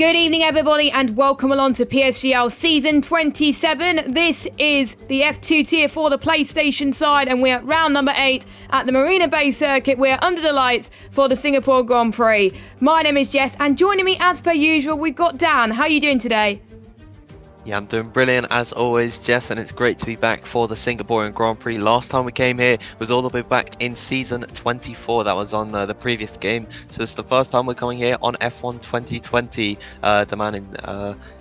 Good evening, everybody, and welcome along to PSGL Season 27. This is the F2 tier for the PlayStation side, and we're at round number 8 at the Marina Bay Circuit. We're under the lights for the Singapore Grand Prix. My name is Jess, and joining me as per usual, we've got Dan. How are you doing today? Yeah, I'm doing brilliant as always, Jess, and it's great to be back for the Singaporean Grand Prix. Last time we came here was all the way back in Season 24. That was on the previous game. So it's the first time we're coming here on F1 2020. The man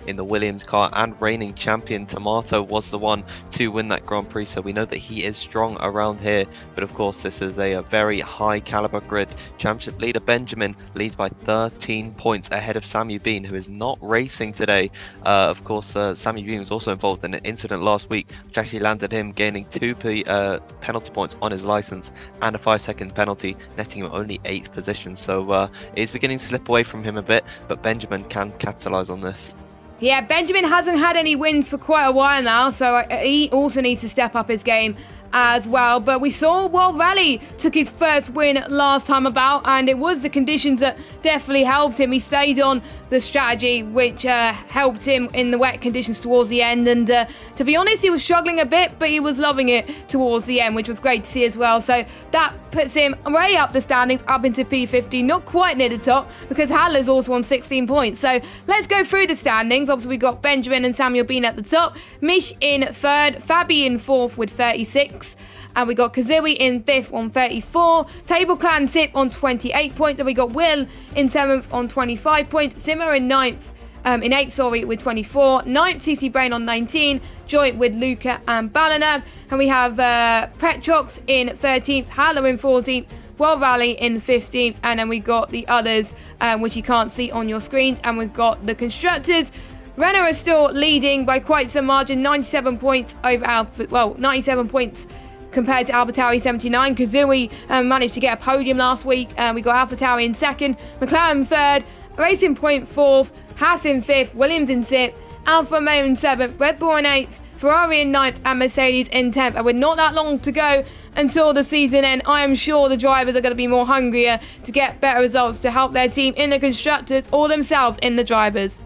in the Williams car and reigning champion Tomato was the one to win that Grand Prix. So we know that he is strong around here. But of course, this is a very high caliber grid. Championship leader Benjamin leads by 13 points ahead of Samuel Bean, who is not racing today. Of course, Samuel Bean was also involved in an incident last week, which actually landed him gaining 2 penalty points on his license and a 5-second penalty, netting him only 8th position. So it is beginning to slip away from him a bit, but Benjamin can capitalise on this. Yeah, Benjamin hasn't had any wins for quite a while now, so he also needs to step up his game as well. But we saw World Rally took his first win last time about, and it was the conditions that definitely helped him. He stayed on the strategy, which helped him in the wet conditions towards the end, and to be honest, he was struggling a bit, but he was loving it towards the end, which was great to see as well. So that puts him way up the standings, up into P15, not quite near the top, because Hadler's also on 16 points. So let's go through the standings. Obviously, we've got Benjamin and Samuel Bean at the top, Mish in 3rd, Fabi in 4th with 36, and we got Kazooie in 5th on 34, Table Clan 6th on 28 points, and we got Will in 7th on 25 points, Simmer in 9th, in 8th, with 24, 9th CC Brain on 19, Joy with Luca and Balanab, and we have Petrox in 13th, Haller in 14th, World Rally in 15th, and then we got the others, which you can't see on your screens, and we've got the Constructors. Renault is still leading by quite some margin, 97 points over 97 points compared to AlphaTauri 79. Kazooie managed to get a podium last week. We got AlphaTauri in 2nd, McLaren 3rd, Racing Point 4th, Haas in 5th, Williams in 6th, Alfa Romeo in 7th, Red Bull in 8th, Ferrari in 9th, and Mercedes in 10th. And with not that long to go until the season end, I am sure the drivers are going to be more hungrier to get better results to help their team in the Constructors or themselves in the drivers.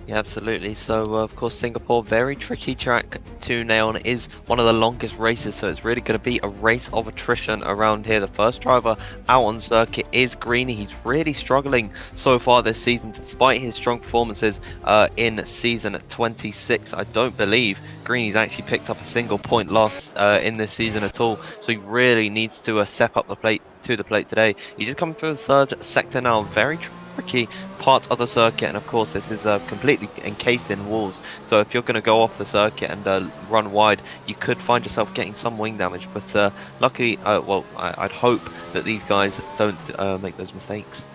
Yeah, absolutely. So of course, Singapore, very tricky track to nail on. It is one of the longest races, so it's really going to be a race of attrition around here. The first driver out on circuit is Greeny. He's really struggling so far this season, despite his strong performances in season 26. I don't believe Greeny's actually picked up a single point loss in this season at all, so he really needs to step up the plate today. He's just coming through the 3rd sector now, very tricky part of the circuit, and of course this is completely encased in walls, so if you're going to go off the circuit and run wide, you could find yourself getting some wing damage, but luckily I'd hope that these guys don't make those mistakes.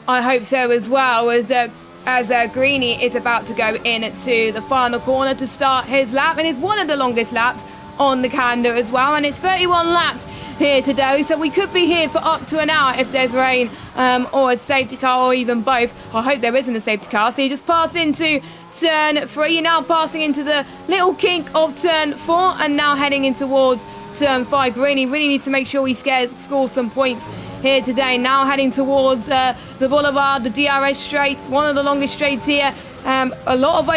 I hope so as well, as Greeny is about to go into the final corner to start his lap, and it's one of the longest laps on the calendar as well, and it's 31 laps here today, so we could be here for up to an hour if there's rain or a safety car, or even both. I hope there isn't a safety car. So you just pass into turn 3, you're now passing into the little kink of turn 4, and now heading in towards turn 5. Greeny really needs to make sure he scores some points here today. Now heading towards the boulevard, the DRS straight, one of the longest straights here. A lot of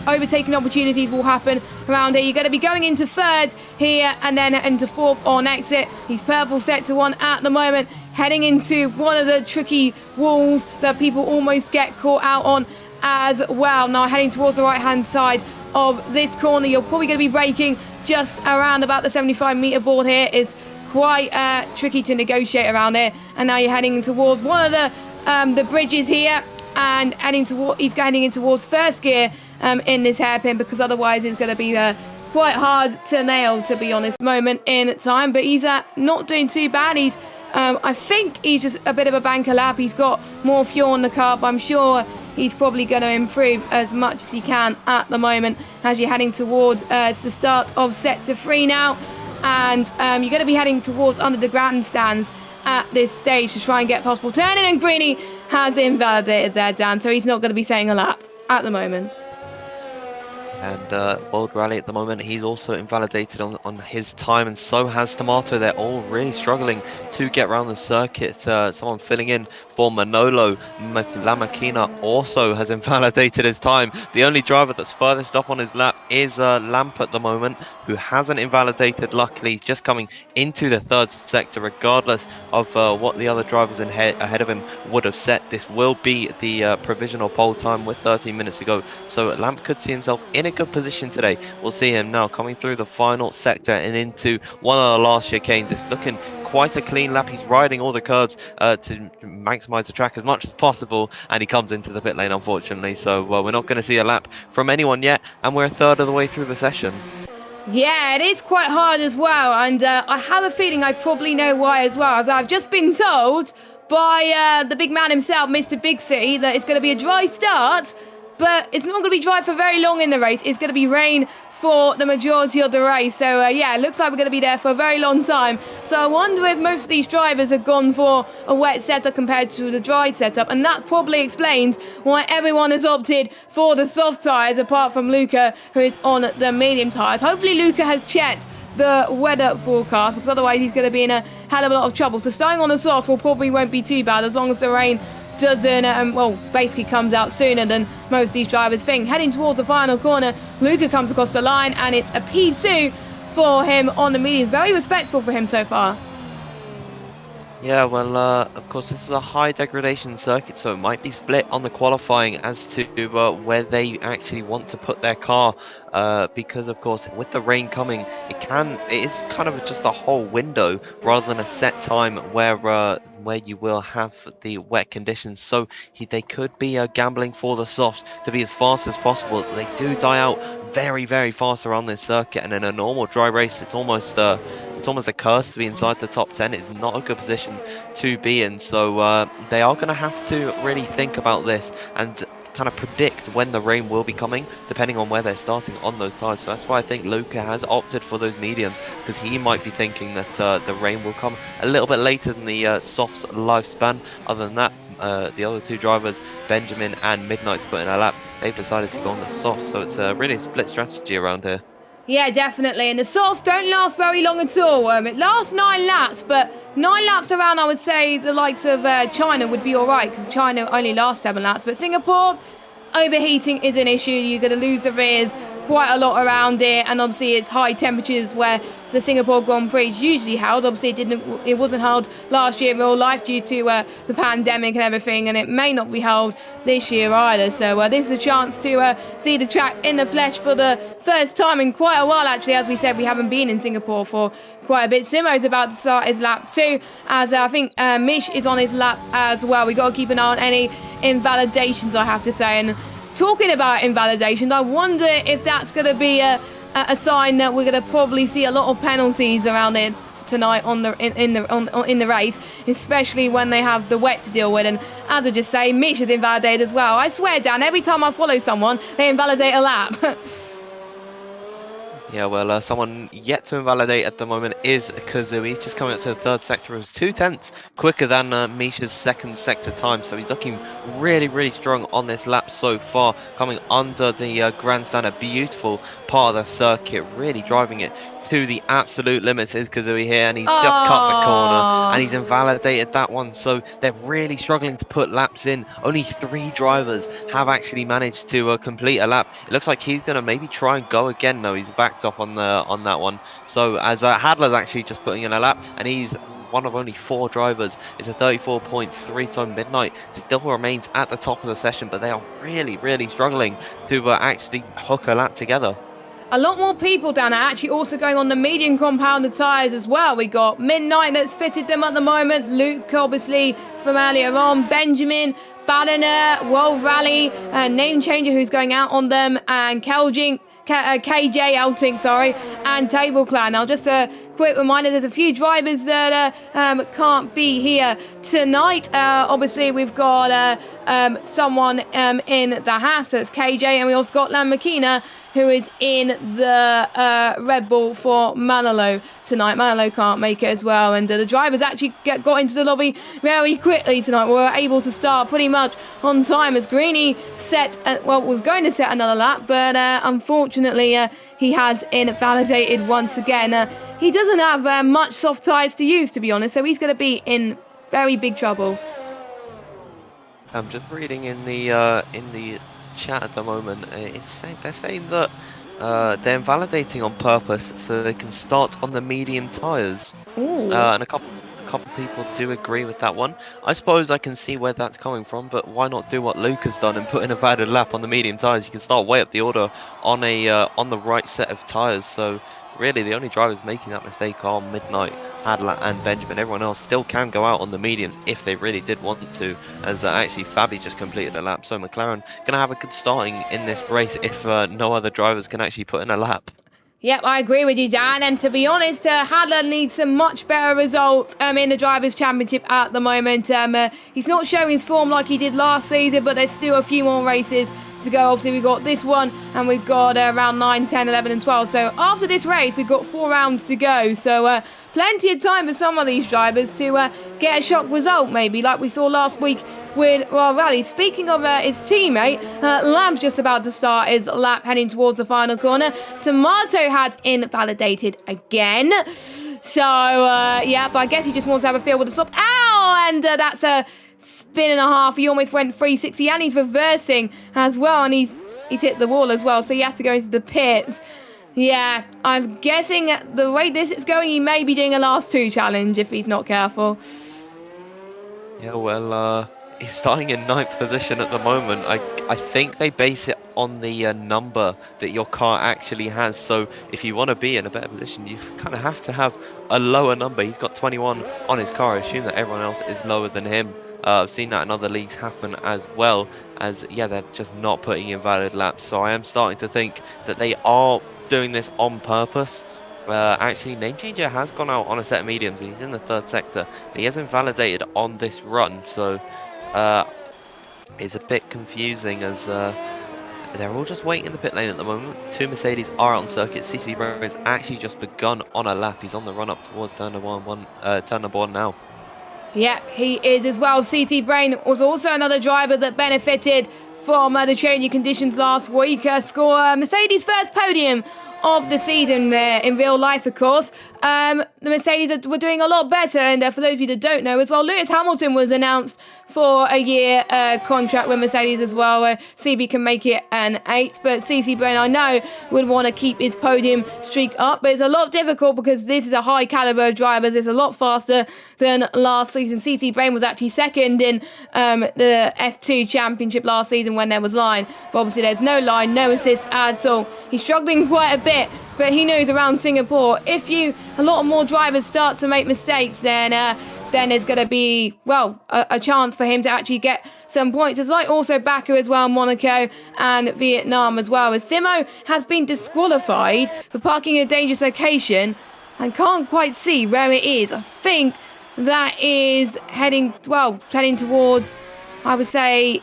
overtaking opportunities will happen around here. You're going to be going into 3rd here and then into 4th on exit. He's purple sector 1 at the moment, heading into one of the tricky walls that people almost get caught out on as well. Now heading towards the right hand side of this corner, you're probably going to be braking just around about the 75 meter board here. It's quite tricky to negotiate around here, and now you're heading towards one of the bridges here, and he's heading in towards 1st gear in this hairpin, because otherwise it's going to be quite hard to nail, to be honest, moment in time. But he's not doing too bad. He's I think he's just a bit of a banker lap. He's got more fuel on the car, but I'm sure he's probably going to improve as much as he can at the moment as you're heading towards the start of sector 3 now, and you're going to be heading towards under the grandstands at this stage to try and get possible turning, and Greeny has invalidated there, Dan, so he's not going to be saying a lap at the moment. And World Rally at the moment, he's also invalidated on his time, and so has Tomato. They're all really struggling to get around the circuit. Someone filling in for Manolo Lamakina also has invalidated his time. The only driver that's furthest up on his lap is Lamp at the moment, who hasn't invalidated. Luckily, he's just coming into the third sector, regardless of what the other drivers ahead of him would have set. This will be the provisional pole time with 13 minutes to go, so Lamp could see himself in a good position today. We'll see him now coming through the final sector and into one of the last chicanes. It's looking quite a clean lap. He's riding all the curbs to maximize the track as much as possible, and he comes into the pit lane, unfortunately. So we're not going to see a lap from anyone yet, and we're a third of the way through the session. Yeah, it is quite hard as well, and I have a feeling I probably know why as well. As I've just been told by the big man himself, Mr. Big City, that it's going to be a dry start, but it's not going to be dry for very long in the race. It's going to be rain for the majority of the race. So, yeah, it looks like we're going to be there for a very long time. So I wonder if most of these drivers have gone for a wet setup compared to the dry setup. And that probably explains why everyone has opted for the soft tyres, apart from Luca, who is on the medium tyres. Hopefully Luca has checked the weather forecast, because otherwise he's going to be in a hell of a lot of trouble. So starting on the softs probably won't be too bad, as long as the rain doesn't, basically comes out sooner than most of these drivers think. Heading towards the final corner, Luca comes across the line, and it's a P2 for him on the mediums. Very respectful for him so far. Yeah, well, of course, this is a high degradation circuit, so it might be split on the qualifying as to where they actually want to put their car, because, of course, with the rain coming, it is kind of just a whole window rather than a set time where you will have the wet conditions. So they could be gambling for the softs to be as fast as possible. They do die out very, very fast around this circuit, and in a normal dry race, it's almost a curse to be inside the top 10. It's not a good position to be in, so they are going to have to really think about this and kind of predict when the rain will be coming, depending on where they're starting on those tyres. So that's why I think Luca has opted for those mediums, because he might be thinking that the rain will come a little bit later than the softs lifespan. Other than that, the other two drivers, Benjamin and Midnight, to put in a lap, they've decided to go on the softs. So it's really a split strategy around here. Yeah, definitely. And the softs don't last very long at all. It lasts 9 laps, but 9 laps around, I would say the likes of China would be all right, because China only lasts 7 laps. But Singapore, overheating is an issue. You're going to lose the rears quite a lot around it, and obviously it's high temperatures where the Singapore Grand Prix is usually held. Obviously it wasn't held last year in real life due to the pandemic and everything, and it may not be held this year either. So this is a chance to see the track in the flesh for the first time in quite a while. Actually, as we said, we haven't been in Singapore for quite a bit. Simo is about to start his lap too, as I think Mish is on his lap as well. We got to keep an eye on any invalidations, I have to say. And talking about invalidations, I wonder if that's going to be a sign that we're going to probably see a lot of penalties around it tonight in the race, especially when they have the wet to deal with. And as I just say, Mish is invalidated as well. I swear, Dan, every time I follow someone, they invalidate a lap. Yeah, well, someone yet to invalidate at the moment is Kazoo. He's just coming up to the third sector. It was 2/10 quicker than Misha's second sector time, so he's looking really, really strong on this lap so far, coming under the grandstand, a beautiful part of the circuit, really driving it to the absolute limits is Kazooie here, and he's just cut the corner, and he's invalidated that one, so they're really struggling to put laps in. Only 3 drivers have actually managed to complete a lap. It looks like he's going to maybe try and go again. No, he's backed off on that one. So as Hadler's actually just putting in a lap, and he's one of only 4 drivers. It's a 34.3, so Midnight still remains at the top of the session, but they are really, really struggling to actually hook a lap together. A lot more people down there actually also going on the medium compounded tyres as well. We got Midnight that's fitted them at the moment, Luke obviously from earlier on, Benjamin, Banner, World Rally, Name Changer who's going out on them, and KJ Elting, and Table Clan. Now just a quick reminder, there's a few drivers that can't be here tonight. Obviously we've got someone in the Haas, that's KJ, and we also got Lamborghini, who is in the Red Bull for Manalo tonight. Manalo can't make it as well, and the drivers actually got into the lobby very quickly tonight. We were able to start pretty much on time as Greeny was going to set another lap, but unfortunately he has invalidated once again. He doesn't have much soft tyres to use, to be honest, so he's going to be in very big trouble. I'm just reading in the chat at the moment. They're saying that they're invalidating on purpose so they can start on the medium tyres. And a couple people do agree with that one. I suppose I can see where that's coming from, but why not do what Luke has done and put in a valid lap on the medium tyres? You can start way up the order on the right set of tyres. So really, the only drivers making that mistake are Midnight, Hadler and Benjamin. Everyone else still can go out on the mediums if they really did want to, as actually Fabi just completed a lap. So McLaren going to have a good starting in this race if no other drivers can actually put in a lap. Yep, I agree with you, Dan. And to be honest, Hadler needs some much better results in the Drivers' Championship at the moment. He's not showing his form like he did last season, but there's still a few more races to go. Obviously, we've got this one, and we've got round 9, 10, 11, and 12. So after this race, we've got 4 rounds to go. So plenty of time for some of these drivers to get a shock result, maybe, like we saw last week with Rally. Speaking of his teammate, Lamb's just about to start his lap heading towards the final corner. Tomato has invalidated again. So, yeah, but I guess he just wants to have a feel with the stop. Ow! And that's a spin and a half. He almost went 360, and he's reversing as well, and he's hit the wall as well, so he has to go into the pits. Yeah, I'm guessing the way this is going, he may be doing a last 2 challenge if he's not careful. Yeah, well, he's starting in 9th position at the moment. I think they base it on the number that your car actually has. So if you want to be in a better position, you kind of have to have a lower number. He's got 21 on his car. I assume that everyone else is lower than him. I've seen that in other leagues happen as well, as yeah, they're just not putting in valid laps. So I am starting to think that they are doing this on purpose. Actually, Name Changer has gone out on a set of mediums, and he's in the 3rd sector. He has invalidated on this run, so it's a bit confusing as they're all just waiting in the pit lane at the moment. 2 Mercedes are out on circuit. CC Brown has actually just begun on a lap. He's on the run up towards turn number one now. Yeah, he is as well. CC Brain was also another driver that benefited from the changing conditions last week. Score Mercedes' first podium of the season there in real life, of course. The Mercedes were doing a lot better, and for those of you that don't know as well, Lewis Hamilton was announced for a year contract with Mercedes as well. CB can make it an 8, but CC Brain, I know, would want to keep his podium streak up, but it's a lot difficult because this is a high caliber of drivers. It's a lot faster than last season. CC Brain was actually 2nd in the F2 Championship last season when there was line, but obviously there's no line, no assist at all. He's struggling quite a bit, but he knows around Singapore, if a lot more drivers start to make mistakes, then there's going to be, well, a chance for him to actually get some points. It's like also Baku as well, Monaco and Vietnam as well, as Simo has been disqualified for parking in a dangerous location and can't quite see where it is. I think that is heading towards, I would say,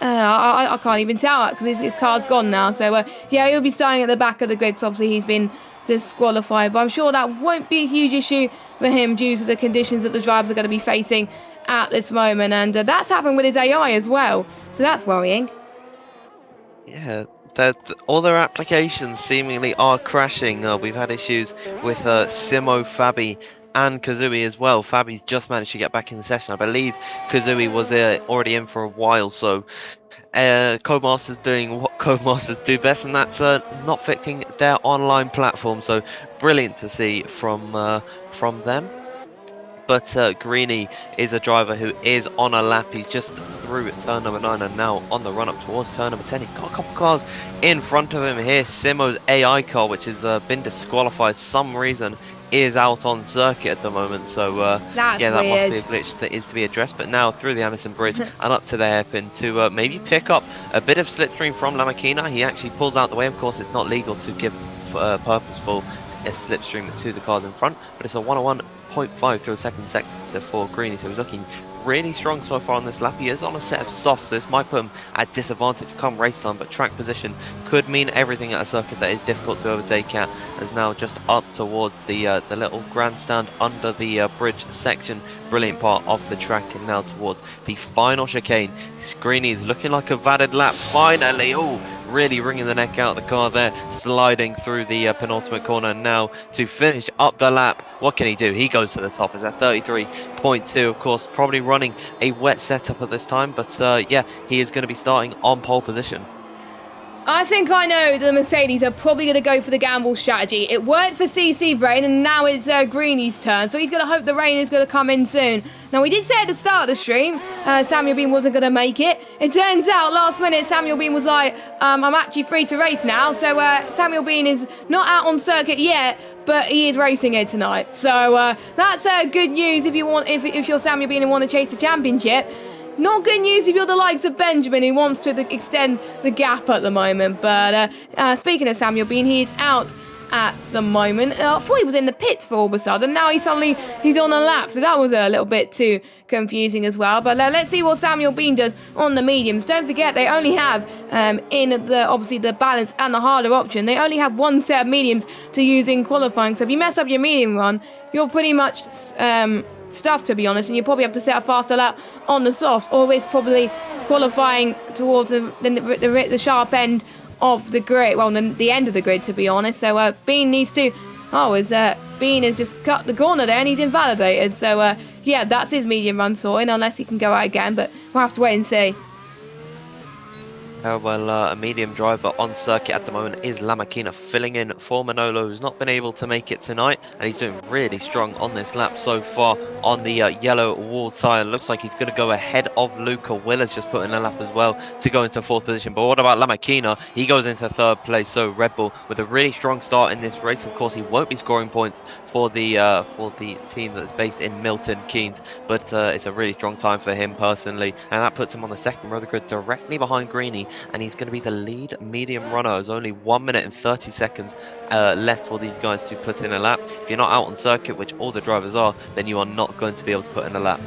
I can't even tell because his car's gone now. So, yeah, he'll be starting at the back of the grid because obviously he's been disqualified. But I'm sure that won't be a huge issue for him due to the conditions that the drivers are going to be facing at this moment. And that's happened with his AI as well. So that's worrying. Yeah, all their applications seemingly are crashing. We've had issues with Simo, Fabi, and Kazui as well. Fabi's just managed to get back in the session. I believe Kazui was already in for a while, so Codemasters doing what Codemasters do best, and that's not fixing their online platform. So brilliant to see from them. But Greeny is a driver who is on a lap. He's just through at turn number 9 and now on the run up towards turn number 10. He's got a couple cars in front of him here. Simo's AI car, which has been disqualified for some reason, is out on circuit at the moment. So yeah, that must be a glitch that is to be addressed. But now through the Anderson Bridge and up to the hairpin to maybe pick up a bit of slipstream from Lamakina. He actually pulls out the way. Of course, it's not legal to give purposeful slipstream to the cars in front, but it's a 101.5 through the 2nd sector for Greeny, so he's looking really strong so far on this lap. He is on a set of softs, so this might put him at disadvantage come race time, but track position could mean everything at a circuit that is difficult to overtake at, as now just up towards the little grandstand under the bridge section. Brilliant part of the track, and now towards the final chicane. Greeny's looking like a valid lap finally. Oh, really wringing the neck out of the car there, sliding through the penultimate corner now to finish up the lap. What can he do? He goes to the top. Is at 33.2, of course, probably running a wet setup at this time, but yeah, he is going to be starting on pole position. I think I know the Mercedes are probably going to go for the gamble strategy. It worked for CC Brain, and now it's Greeny's turn, so he's going to hope the rain is going to come in soon. Now, we did say at the start of the stream, Samuel Bean wasn't going to make it. It turns out, last minute, Samuel Bean was like, I'm actually free to race now, so Samuel Bean is not out on circuit yet, but he is racing it tonight. So that's good news if you're Samuel Bean and want to chase the championship. Not good news if you're the likes of Benjamin, who wants to extend the gap at the moment. But speaking of Samuel Bean, he is out at the moment. I thought he was in the pits for all of a sudden. Now he's on a lap, so that was a little bit too confusing as well. But let's see what Samuel Bean does on the mediums. Don't forget, they only have obviously the balance and the harder option. They only have one set of mediums to use in qualifying. So if you mess up your medium run, you're pretty much stuff, to be honest, and you probably have to set a faster lap on the soft, or it's probably qualifying towards the sharp end of the grid, well, the end of the grid, to be honest. So Bean needs to, Bean has just cut the corner there and he's invalidated, so yeah, that's his medium run sorting, unless he can go out again, but we'll have to wait and see. Well, a medium driver on circuit at the moment is Lamakina, filling in for Manolo, who's not been able to make it tonight, and he's doing really strong on this lap so far on the yellow wall tire. Looks like he's going to go ahead of Luca. Willis just put in a lap as well to go into fourth position. But what about Lamakina? He goes into third place, so Red Bull with a really strong start in this race. Of course, he won't be scoring points for the team that's based in Milton Keynes, but it's a really strong time for him personally, and that puts him on the second row of the grid directly behind Greeny, and he's going to be the lead medium runner. There's only 1 minute and 30 seconds left for these guys to put in a lap. If you're not out on circuit, which all the drivers are, then you are not going to be able to put in a lap.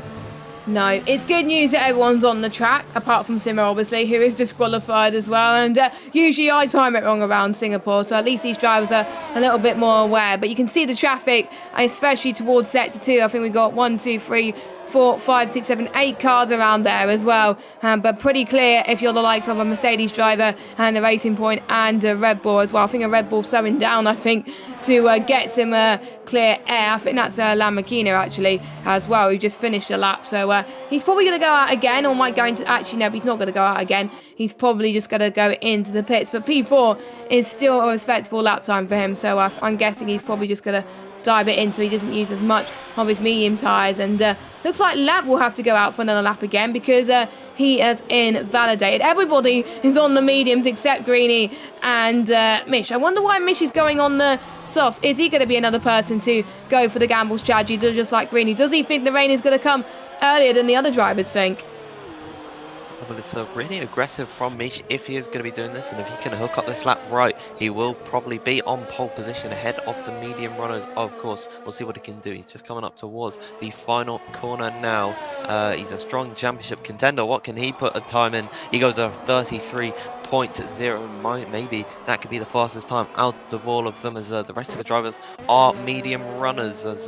No, it's good news that everyone's on the track, apart from Simmer, obviously, who is disqualified as well. And usually I time it wrong around Singapore, so at least these drivers are a little bit more aware. But you can see the traffic, especially towards Sector 2. I think we've got 1, 2, 3, 4, 5, 6, 7, 8 cars around there as well. But pretty clear if you're the likes of a Mercedes driver and a Racing Point and a Red Bull as well. I think a Red Bull slowing down, I think, to get some clear air. I think that's Lamakina actually as well, who just finished the lap. So he's probably going to go out again, or might go into, actually no, he's not going to go out again. He's probably just going to go into the pits. But P4 is still a respectable lap time for him. So I'm guessing he's probably just going to dive it in so he doesn't use as much of his medium tyres. And looks like Lab will have to go out for another lap again because he has invalidated. Everybody is on the mediums except Greeny and Mish. I wonder why Mish is going on the softs. Is he going to be another person to go for the gamble strategy, just like Greeny? Does he think the rain is going to come earlier than the other drivers think? Well, it's really aggressive from Mish if he is going to be doing this, and if he can hook up this lap right, he will probably be on pole position ahead of the medium runners. Of course, we'll see what he can do. He's just coming up towards the final corner now. He's a strong championship contender. What can he put a time in? He goes a 33.0. Maybe that could be the fastest time out of all of them, as the rest of the drivers are medium runners, as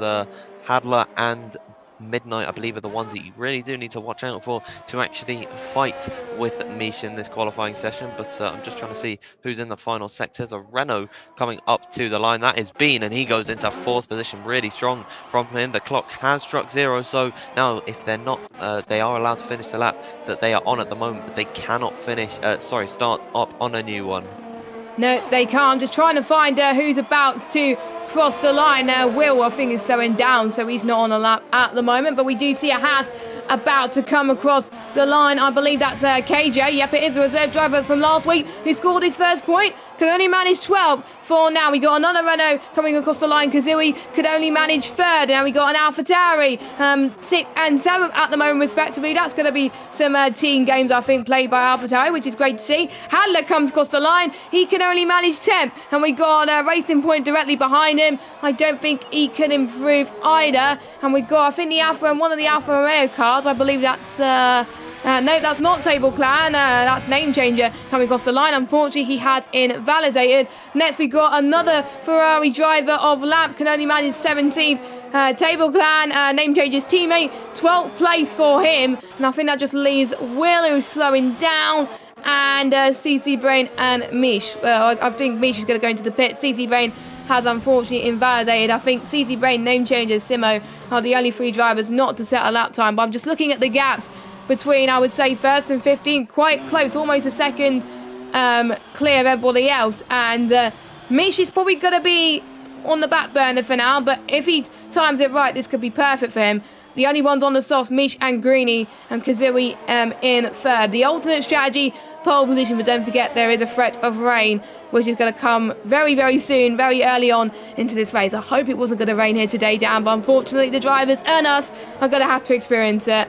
Hadler and Midnight, I believe, are the ones that you really do need to watch out for to actually fight with Mish in this qualifying session. But I'm just trying to see who's in the final sectors. A Renault coming up to the line. That is Bean, and he goes into fourth position. Really strong from him. The clock has struck 0, so now if they're not, they are allowed to finish the lap that they are on at the moment, but they cannot start up on a new one. No, they can't. I'm just trying to find who's about to cross the line. Will, I think, is slowing down, so he's not on a lap at the moment. But we do see a Haas about to come across the line. I believe that's KJ. Yep, it is a reserve driver from last week who scored his first point can only manage 12th for now. We got another Renault coming across the line. Kazooie could only manage 3rd. Now we got an AlphaTauri 6th and 7th at the moment, respectively. That's going to be some team games, I think, played by AlphaTauri, which is great to see. Handler comes across the line. He can only manage 10th. And we got a Racing Point directly behind him. I don't think he can improve either. And we got, I think, the Alpha and one of the Alfa Romeo cars. I believe that's... no, that's not Table Clan. That's Name Changer coming across the line. Unfortunately, he has invalidated. Next, we got another Ferrari driver of lap. Can only manage 17th. Table Clan, Name Changer's teammate. 12th place for him. And I think that just leaves Will, who's slowing down. And CC Brain and Mish. I think Mish is going to go into the pit. CC Brain has unfortunately invalidated. I think CC Brain, Name Changer, Simo are the only 3 drivers not to set a lap time. But I'm just looking at the gaps between, I would say, 1st and 15th, quite close, almost a second clear of everybody else. And Mish is probably going to be on the back burner for now, but if he times it right, this could be perfect for him. The only ones on the softs, Mish and Greeny, and Kazooie in 3rd. The alternate strategy, pole position, but don't forget there is a threat of rain, which is going to come very, very soon, very early on into this race. I hope it wasn't going to rain here today, Dan, but unfortunately the drivers and us are going to have to experience it.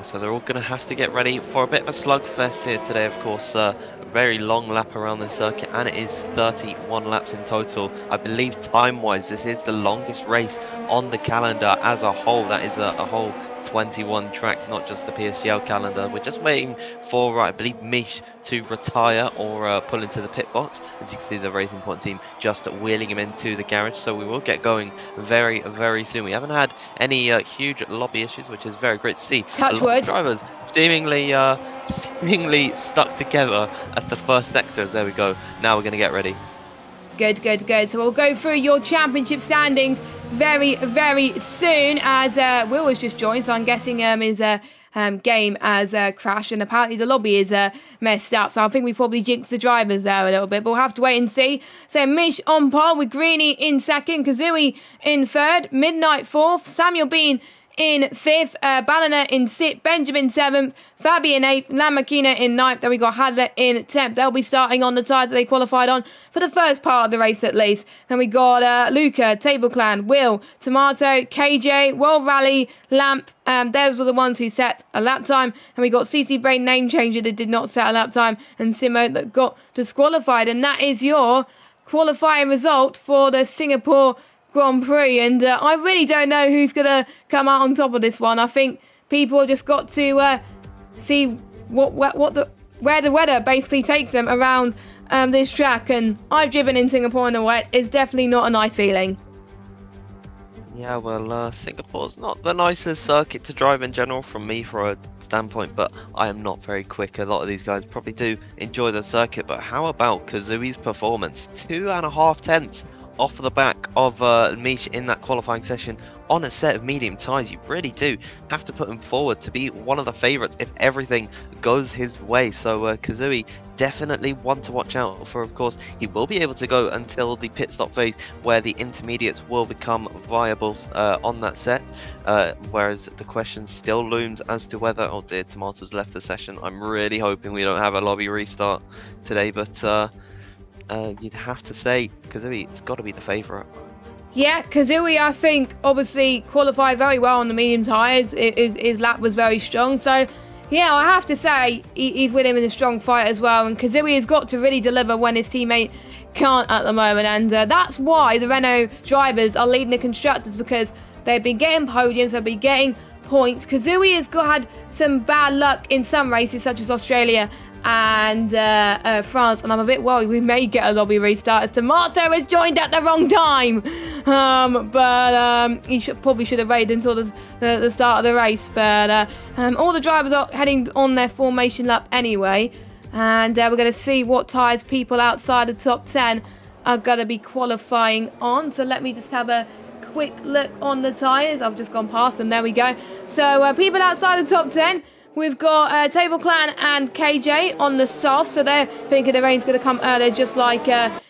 So they're all going to have to get ready for a bit of a slugfest here today, of course. A very long lap around the circuit, and it is 31 laps in total. I believe time-wise, this is the longest race on the calendar as a whole. That is a whole 21 tracks, not just the PSGL calendar. We're just waiting for, I believe, Mish to retire or pull into the pit box. As you can see, the Racing Point team just wheeling him into the garage. So we will get going very, very soon. We haven't had any huge lobby issues, which is very great to see. Touch wood. Drivers seemingly stuck together at the first sectors. There we go. Now we're going to get ready. Good. So we'll go through your championship standings very, very soon, as Will has just joined, so I'm guessing his game has crashed, and apparently the lobby is messed up, so I think we probably jinxed the drivers there a little bit, but we'll have to wait and see. So Mish on pole with Greeny in 2nd, Kazooie in 3rd, Midnight 4th, Samuel Bean in 5th, Ballina in 6th, Benjamin 7th, Fabi in 8th, Lamakina in 9th, then we got Hadler in 10th. They'll be starting on the tyres that they qualified on for the first part of the race at least. Then we got Luca, Table Clan, Will, Tomato, KJ, World Rally, Lamp. Those were the ones who set a lap time. And we got CC Brain, Name Changer, that did not set a lap time, and Simo that got disqualified. And that is your qualifying result for the Singapore Grand Prix, and I really don't know who's going to come out on top of this one. I think people have just got to see where the weather basically takes them around this track, and I've driven in Singapore in the wet. It's definitely not a nice feeling. Yeah, well, Singapore's not the nicest circuit to drive in general from me for a standpoint, but I am not very quick. A lot of these guys probably do enjoy the circuit, but how about Kazooie's performance? 2.5 tenths off the back of Mish in that qualifying session on a set of medium tyres. You really do have to put him forward to be one of the favourites if everything goes his way. So Kazooie definitely one to watch out for. Of course, he will be able to go until the pit stop phase where the intermediates will become viable on that set, whereas the question still looms as to whether, oh dear, Tomatoes left the session. I'm really hoping we don't have a lobby restart today, but you'd have to say Kazooie's got to be the favourite. Yeah, Kazooie, I think, obviously qualified very well on the medium tyres. His lap was very strong. So, yeah, I have to say he's with him in a strong fight as well. And Kazooie has got to really deliver when his teammate can't at the moment. And that's why the Renault drivers are leading the constructors, because they've been getting podiums, they've been getting points. Kazooie has had some bad luck in some races, such as Australia and France, and I'm a bit worried we may get a lobby restart as Tomato has joined at the wrong time. But he probably should have waited until the start of the race. But all the drivers are heading on their formation lap anyway, and we're going to see what tyres people outside the top 10 are going to be qualifying on. So let me just have a quick look on the tyres. I've just gone past them. There we go. So people outside the top 10, we've got Table Clan and KJ on the soft, so they're thinking the rain's going to come earlier, just like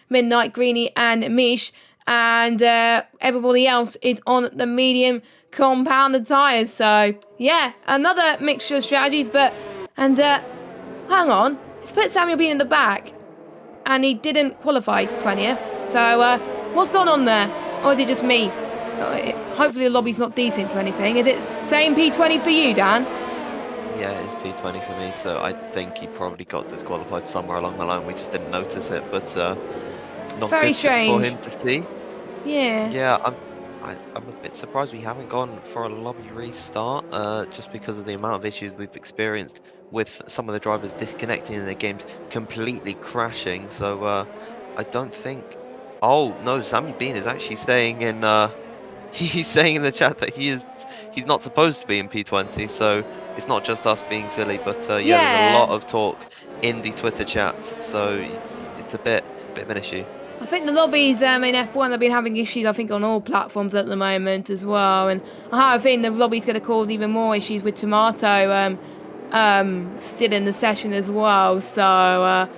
Midnight, Greeny and Mish. And everybody else is on the medium compounded tyres. So, yeah, another mixture of strategies. But, and hang on, let's put Samuel Bean in the back. and he didn't qualify 20th. So what's gone on there? Or is it just me? Hopefully the lobby's not decent to anything. Is it same P20 for you, Dan? Yeah, it's P20 for me, so I think he probably got disqualified somewhere along the line. We just didn't notice it, but not Very good strange for him to see. Yeah. Yeah, I'm a bit surprised we haven't gone for a lobby restart, just because of the amount of issues we've experienced with some of the drivers disconnecting in their games, completely crashing. So I don't think. Oh no, Sammy Bean is actually saying in he's saying in the chat that he's not supposed to be in P20. So it's not just us being silly, but yeah, there's a lot of talk in the Twitter chat. So it's a bit of an issue. I think the lobbies in F1 have been having issues, I think, on all platforms at the moment as well. And I have a feeling the lobby's going to cause even more issues with Tomato still in the session as well. So,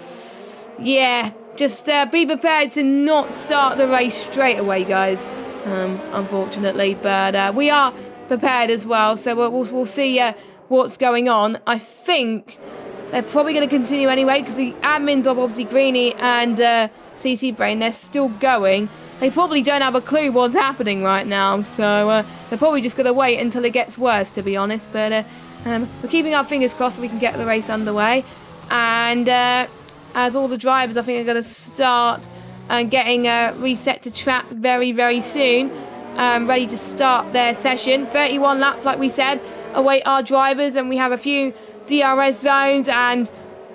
yeah, just be prepared to not start the race straight away, guys, unfortunately. But we are prepared as well, so we'll see what's going on. I think they're probably going to continue anyway, because the admins of obviously Greeny and CC Brain, they're still going. They probably don't have a clue what's happening right now, so they're probably just going to wait until it gets worse, to be honest. But we're keeping our fingers crossed so we can get the race underway. And as all the drivers, I think, are going to start getting reset to track very, very soon, ready to start their session. 31 laps, like we said, await our drivers, and we have a few DRS zones and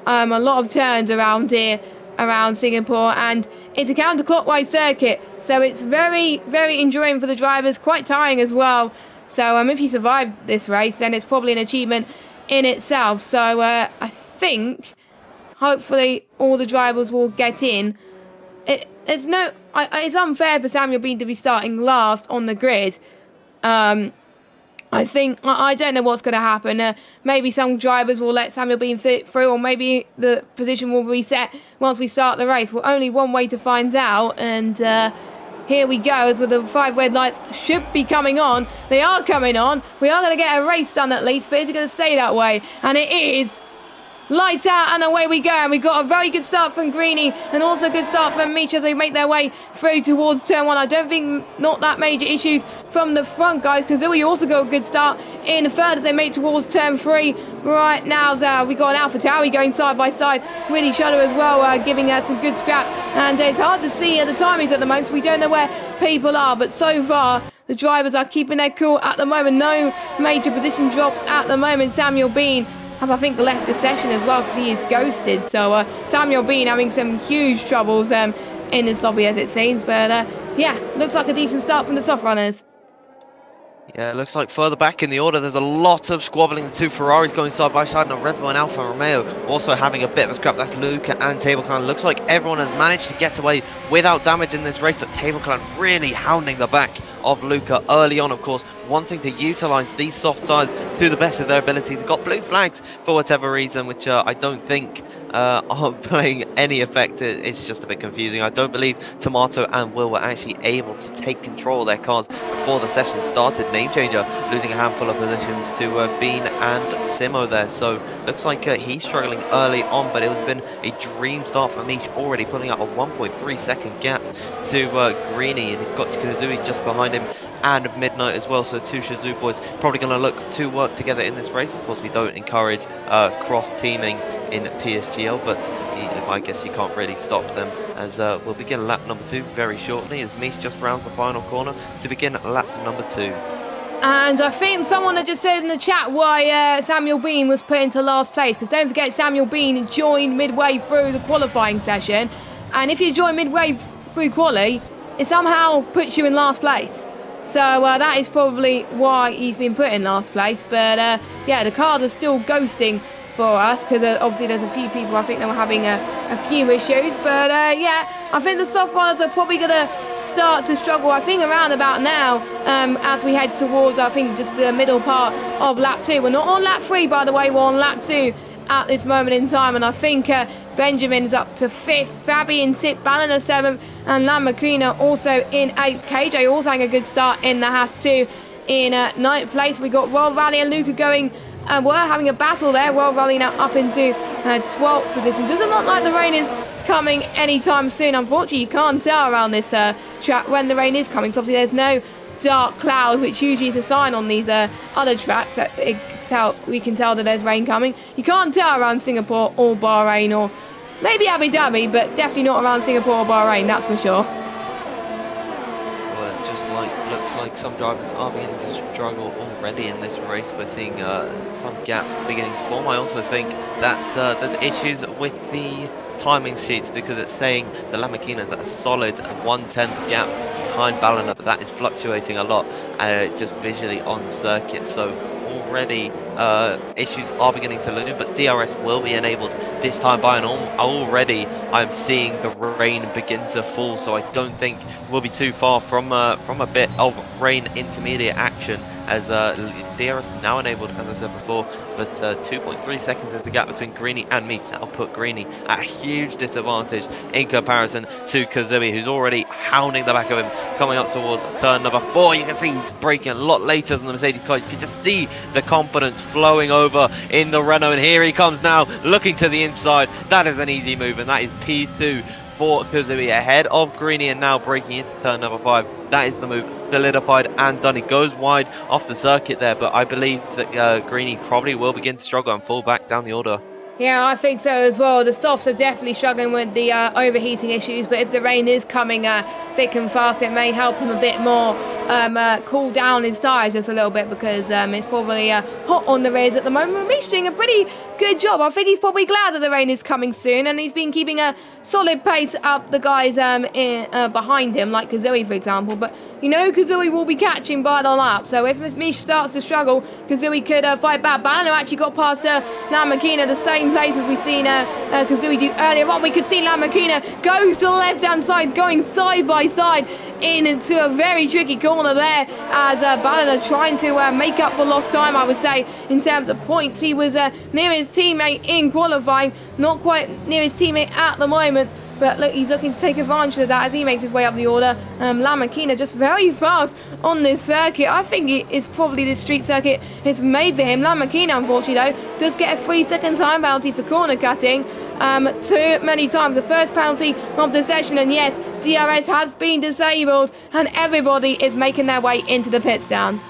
a lot of turns around here, around Singapore, and it's a counterclockwise circuit, so it's very, very enjoying for the drivers, quite tiring as well. So if you survive this race, then it's probably an achievement in itself. So I think hopefully all the drivers will get in. It's unfair for Samuel Bean to be starting last on the grid. I think, I don't know what's going to happen. Maybe some drivers will let Samuel Bean fit through, or maybe the position will reset once we start the race. Well, only one way to find out. And here we go, as with the 5 red lights should be coming on. They are coming on. We are going to get a race done at least, but is it going to stay that way? And it is. Lights out, and away we go. And we've got a very good start from Greeny, and also a good start from Misha as they make their way through towards turn 1. I don't think not that major issues from the front, guys, because we also got a good start in the third as they make towards turn 3. Right now, we've got an Alpha Tauri going side by side with each other as well, giving us some good scrap. And it's hard to see the timings at the moment, so we don't know where people are. But so far, the drivers are keeping their cool at the moment. No major position drops at the moment. Samuel Bean has, I think, left the session as well because he is ghosted. So Samuel Bean having some huge troubles in this lobby, as it seems. But yeah, looks like a decent start from the soft runners. Yeah, it looks like further back in the order, there's a lot of squabbling. The 2 Ferraris going side by side, and a Red Bull and Alfa Romeo also having a bit of a scrap. That's Luca and Table Clan. Looks like everyone has managed to get away without damage in this race, but Table Clan really hounding the back of Luca early on, of course, wanting to utilise these soft tyres to the best of their ability. They've got blue flags for whatever reason, which I don't think are playing any effect. It's just a bit confusing. I don't believe Tomato and Will were actually able to take control of their cars before the session started. Name changer losing a handful of positions to Bean and Simo there. So looks like he's struggling early on, but it has been a dream start for Mish, already pulling out a 1.3 second gap to Greeny, and he's got Kazui just behind him and Midnight as well. So the 2 Shazoo boys probably going to look to work together in this race. Of course, we don't encourage cross teaming in PSGL, but I guess you can't really stop them, as we'll begin lap number 2 very shortly as Mish just rounds the final corner to begin lap number 2. And I think someone had just said in the chat why Samuel Bean was put into last place, because don't forget Samuel Bean joined midway through the qualifying session, and if you join midway through quali, it somehow puts you in last place. So that is probably why he's been put in last place. But yeah, the cars are still ghosting for us, because obviously there's a few people, I think they were having a few issues. But yeah, I think the soft runners are probably going to start to struggle, I think, around about now, as we head towards, I think, just the middle part of lap 2. We're not on lap 3, by the way, we're on lap 2 at this moment in time. And I think Benjamin's up to 5th, Fabi in 6th, Ballina 7th, and Lamacrina also in 8th. KJ also having a good start in the Haas 2 in 9th place. We got Royal Rally and Luca going, we're having a battle there. Royal Rally now up into 12th position. Doesn't look like the rain is coming anytime soon. Unfortunately, you can't tell around this track when the rain is coming. So obviously, there's no dark clouds, which usually is a sign on these other tracks that we can tell that there's rain coming. You can't tell around Singapore or Bahrain, or maybe Abu Dhabi, but definitely not around Singapore or Bahrain, that's for sure. Well, it just looks like some drivers are beginning to struggle already in this race. We're seeing some gaps beginning to form. I also think that there's issues with the timing sheets, because it's saying the Lamborghini is at a solid 1/10 gap behind Ballina, but that is fluctuating a lot just visually on circuit. So already issues are beginning to loom, but DRS will be enabled this time by an already I'm seeing the rain begin to fall, so I don't think we'll be too far from a bit of rain intermediate action, as DRS now enabled, as I said before, but 2.3 seconds is the gap between Greeny and Meach. That'll put Greeny at a huge disadvantage in comparison to Kazui, who's already hounding the back of him, coming up towards turn number 4. You can see he's braking a lot later than the Mercedes car. You can just see the confidence flowing over in the Renault, and here he comes now, looking to the inside. That is an easy move, and that is P2 for Kazui ahead of Greeny, and now braking into turn number 5. That is the move solidified and done. He goes wide off the circuit there, but I believe that Greeny probably will begin to struggle and fall back down the order. Yeah, I think so as well. The softs are definitely struggling with the overheating issues, but if the rain is coming thick and fast, it may help him a bit more cool down his tyres just a little bit, because it's probably hot on the rears at the moment. He's doing a pretty good job. I think he's probably glad that the rain is coming soon, and he's been keeping a solid pace up the guys behind him, like Kazui, for example. But you know, Kazui will be catching by the lap, so if Mish starts to struggle, Kazui could fight back. Ballina actually got past Lamborghini, the same place as we've seen Kazui do earlier on. We could see Lamborghini goes to the left-hand side, going side by side into a very tricky corner there, as Ballina trying to make up for lost time, I would say, in terms of points. He was near his teammate in qualifying, not quite near his teammate at the moment, but look, he's looking to take advantage of that as he makes his way up the order. Lamborghini just very fast on this circuit. I think it's probably this street circuit is made for him. Lamborghini, unfortunately, though, does get a 3-second time penalty for corner cutting. Too many times, the first penalty of the session, and yes, DRS has been disabled, and everybody is making their way into the pit stand.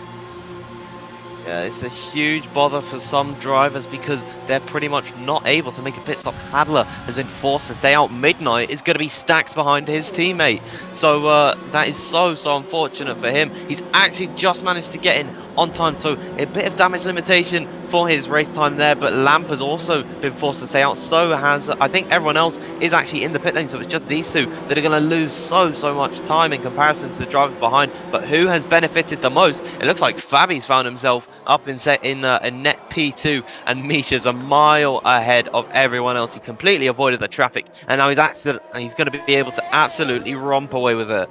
Yeah, it's a huge bother for some drivers, because they're pretty much not able to make a pit stop. Hadler has been forced to stay out midnight. It's going to be stacked behind his teammate. So that is so unfortunate for him. He's actually just managed to get in on time, so a bit of damage limitation for his race time there, but Lamp has also been forced to stay out. So has, I think everyone else is actually in the pit lane, so it's just these two that are going to lose so much time in comparison to the drivers behind. But who has benefited the most? It looks like Fabi's found himself up in a net P2, and Misha's a mile ahead of everyone else. He completely avoided the traffic, and now he's going to be able to absolutely romp away with it.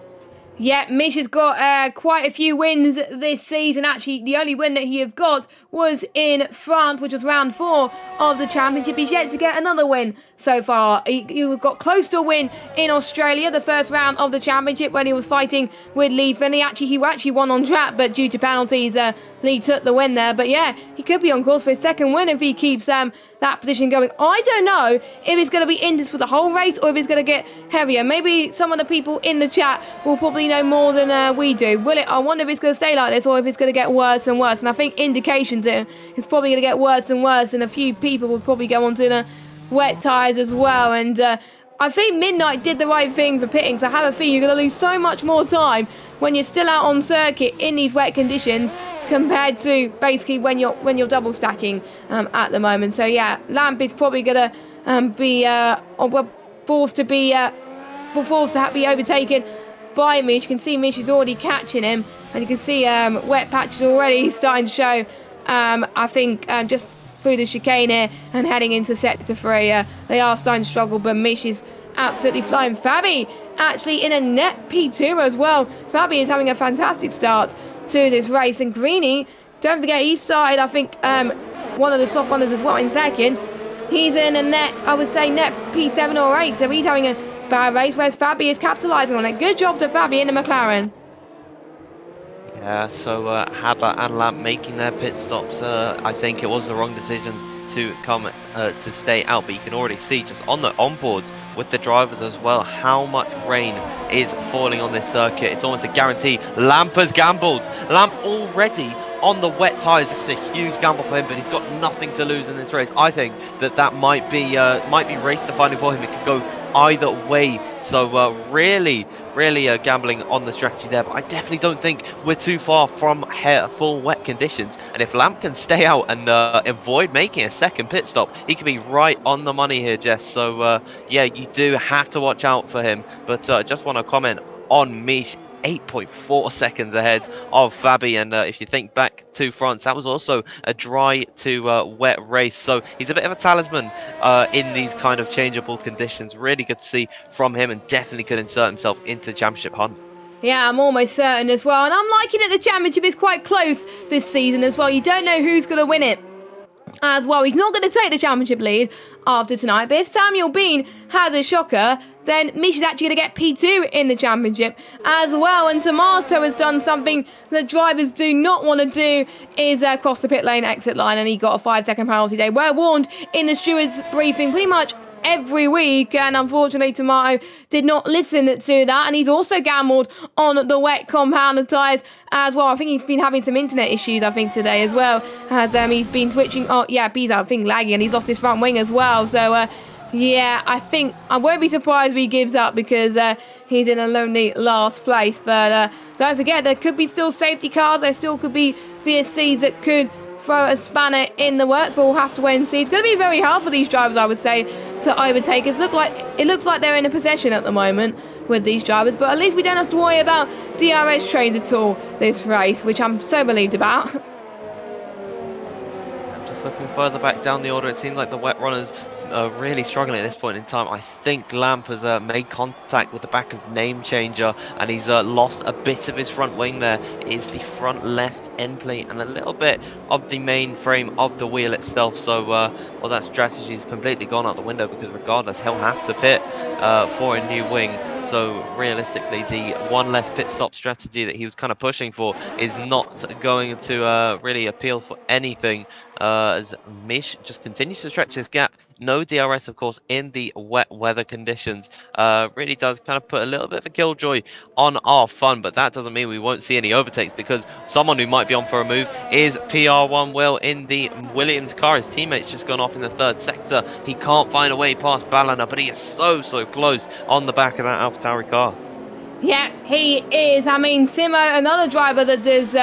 Yeah, Mish has got quite a few wins this season. Actually, the only win that he have got was in France, which was round 4 of the championship. He's yet to get another win so far. He got close to a win in Australia, the first round of the championship, when he was fighting with Lee Finley. He actually won on track, but due to penalties, Lee took the win there. But yeah, he could be on course for his second win if he keeps that position going. I don't know if it's going to be Indus for the whole race, or if it's going to get heavier. Maybe some of the people in the chat will probably know more than we do. Will it? I wonder if it's going to stay like this, or if it's going to get worse and worse. And I think indications are it's probably going to get worse and worse, and a few people will probably go onto the wet tyres as well. And I think Midnight did the right thing for pitting, so I have a feeling you're going to lose so much more time when you're still out on circuit in these wet conditions, compared to basically when you're double stacking at the moment. So yeah, Lamp is probably gonna be forced to be overtaken by Mish. You can see Mish is already catching him, and you can see wet patches already starting to show. I think just through the chicane here and heading into sector 3, they are starting to struggle, but Mish is absolutely flying. Fabi actually in a net P2 as well. Fabi is having a fantastic start to this race, and Greeny, don't forget, he started, I think, one of the soft runners as well in second. He's in a net, I would say, net P7 or 8, so he's having a bad race, whereas Fabi is capitalising on it. Good job to Fabi in the McLaren. Yeah, so Hadler and Lamp making their pit stops. I think it was the wrong decision to come to stay out, but you can already see just on the onboards with the drivers as well how much rain is falling on this circuit. It's almost a guarantee. Lamp has gambled. Lamp already on the wet tyres. This is a huge gamble for him, but he's got nothing to lose in this race. I think that might be race defining for him. It could go either way. So really gambling on the strategy there, but I definitely don't think we're too far from full wet conditions. And if Lamp can stay out and avoid making a second pit stop, he could be right on the money here, Jess. So yeah, you do have to watch out for him. But just want to comment on Mish, 8.4 seconds ahead of Fabi, and if you think back to France, that was also a dry to wet race, so he's a bit of a talisman in these kind of changeable conditions. Really good to see from him, and definitely could insert himself into championship hunt. Yeah, I'm almost certain as well, and I'm liking it. The championship is quite close this season as well. You don't know who's going to win it as well. He's not going to take the championship lead after tonight, but if Samuel Bean has a shocker, then Mish is actually going to get P2 in the championship as well. And Tomato has done something that drivers do not want to do, is cross the pit lane exit line, and he got a 5-second penalty day. We're warned in the stewards briefing pretty much every week, and unfortunately Tomato did not listen to that, and he's also gambled on the wet compound tyres as well. I think he's been having some internet issues, I think, today as well, as he's been twitching. Oh yeah, he's, I think, lagging, and he's lost his front wing as well. So yeah, I think I won't be surprised if he gives up, because he's in a lonely last place. But don't forget, there could be still safety cars. There still could be VSCs that could throw a spanner in the works, but we'll have to wait and see. It's going to be very hard for these drivers, I would say, to overtake. It looks like they're in a possession at the moment with these drivers, but at least we don't have to worry about DRS trains at all this race, which I'm so relieved about. Just looking further back down the order, it seems like the wet runners are really struggling at this point in time. I think Lamp has made contact with the back of Name Changer, and he's lost a bit of his front wing there. It is the front left end plate and a little bit of the main frame of the wheel itself. So well, that strategy is completely gone out the window, because regardless, he'll have to pit for a new wing. So realistically, the one less pit stop strategy that he was kind of pushing for is not going to really appeal for anything, as Mish just continues to stretch his gap. No DRS, of course, in the wet weather conditions. Really does kind of put a little bit of a killjoy on our fun, but that doesn't mean we won't see any overtakes, because someone who might be on for a move is PR1 Will in the Williams car. His teammate's just gone off in the third sector. He can't find a way past Ballina, but he is so close on the back of that AlphaTauri car. Yeah, he is. I mean, Simo, another driver that does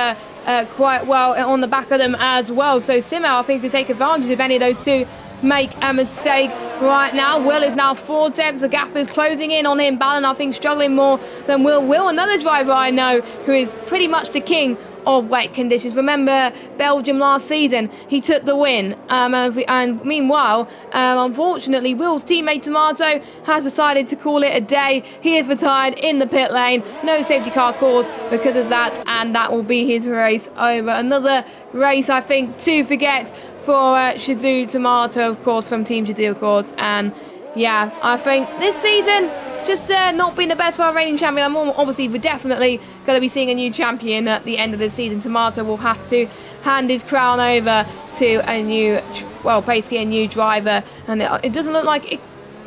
quite well on the back of them as well. So Simo, I think, could take advantage of any of those two make a mistake right now. Will is now 4 tenths. The gap is closing in on him. Ballin, I think, struggling more than Will. Will, another driver I know who is pretty much the king of wet conditions. Remember Belgium last season? He took the win. And meanwhile, unfortunately, Will's teammate Tomato has decided to call it a day. He is retired in the pit lane. No safety car calls because of that, and that will be his race over. Another race, I think, to forget for Shizou Tomato, of course, from Team Shizou, of course. And yeah, I think this season just not been the best for our reigning champion. Obviously, we're definitely going to be seeing a new champion at the end of the season. Tomato will have to hand his crown over to a new, well, basically a new driver. And it doesn't look like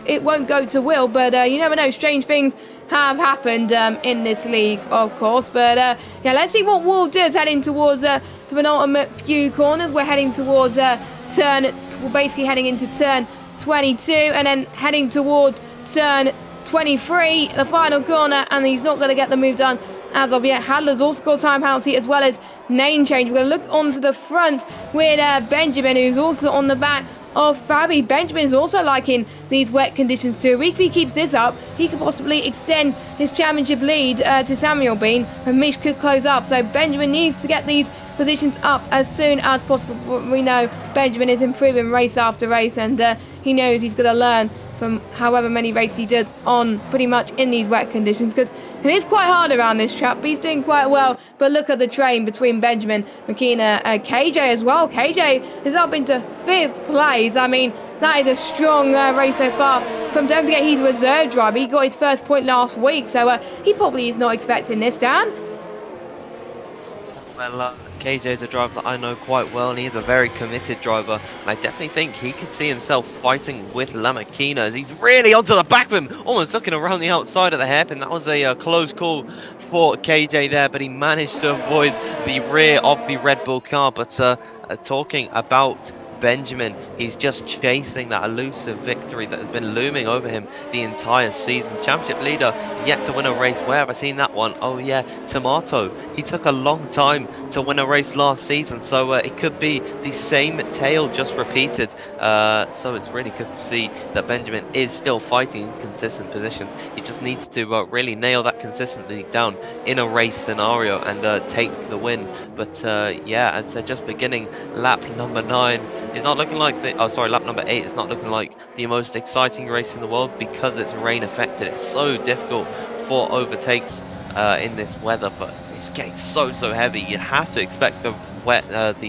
it won't go to Will, but you never know. Strange things have happened in this league, of course. But yeah, let's see what Will does heading towards the penultimate few corners. We're heading towards we're basically heading into turn 22, and then heading towards turn 23, the final corner, and he's not going to get the move done as of yet. Hadler's also got time penalty as well as name change. We're going to look onto the front with Benjamin, who's also on the back of Fabi. Benjamin is also liking these wet conditions too. If he keeps this up, he could possibly extend his championship lead to Samuel Bean, and Mish could close up. So Benjamin needs to get these positions up as soon as possible. We know Benjamin is improving race after race, and he knows he's going to learn from however many races he does on pretty much in these wet conditions, because it is quite hard around this track, but he's doing quite well. But look at the train between Benjamin, Makina, KJ as well. KJ is up into 5th place. I mean, that is a strong race so far. Don't forget, he's a reserve driver. He got his first point last week, so he probably is not expecting this, Dan. Well, KJ's a driver that I know quite well, and he's a very committed driver. And I definitely think he could see himself fighting with Lamakina. He's really onto the back of him, almost looking around the outside of the hairpin. That was a close call for KJ there, but he managed to avoid the rear of the Red Bull car. But talking about Benjamin, he's just chasing that elusive victory that has been looming over him the entire season. Championship leader, yet to win a race. Where have I seen that one? Oh yeah, Tomato. He took a long time to win a race last season, so it could be the same tale just repeated. So it's really good to see that Benjamin is still fighting in consistent positions. He just needs to really nail that consistency down in a race scenario and take the win. But yeah, as they're just beginning lap number 9, it's not looking like lap number 8 is not looking like the most exciting race in the world because it's rain affected. It's so difficult for overtakes in this weather, but it's getting so heavy. You have to expect the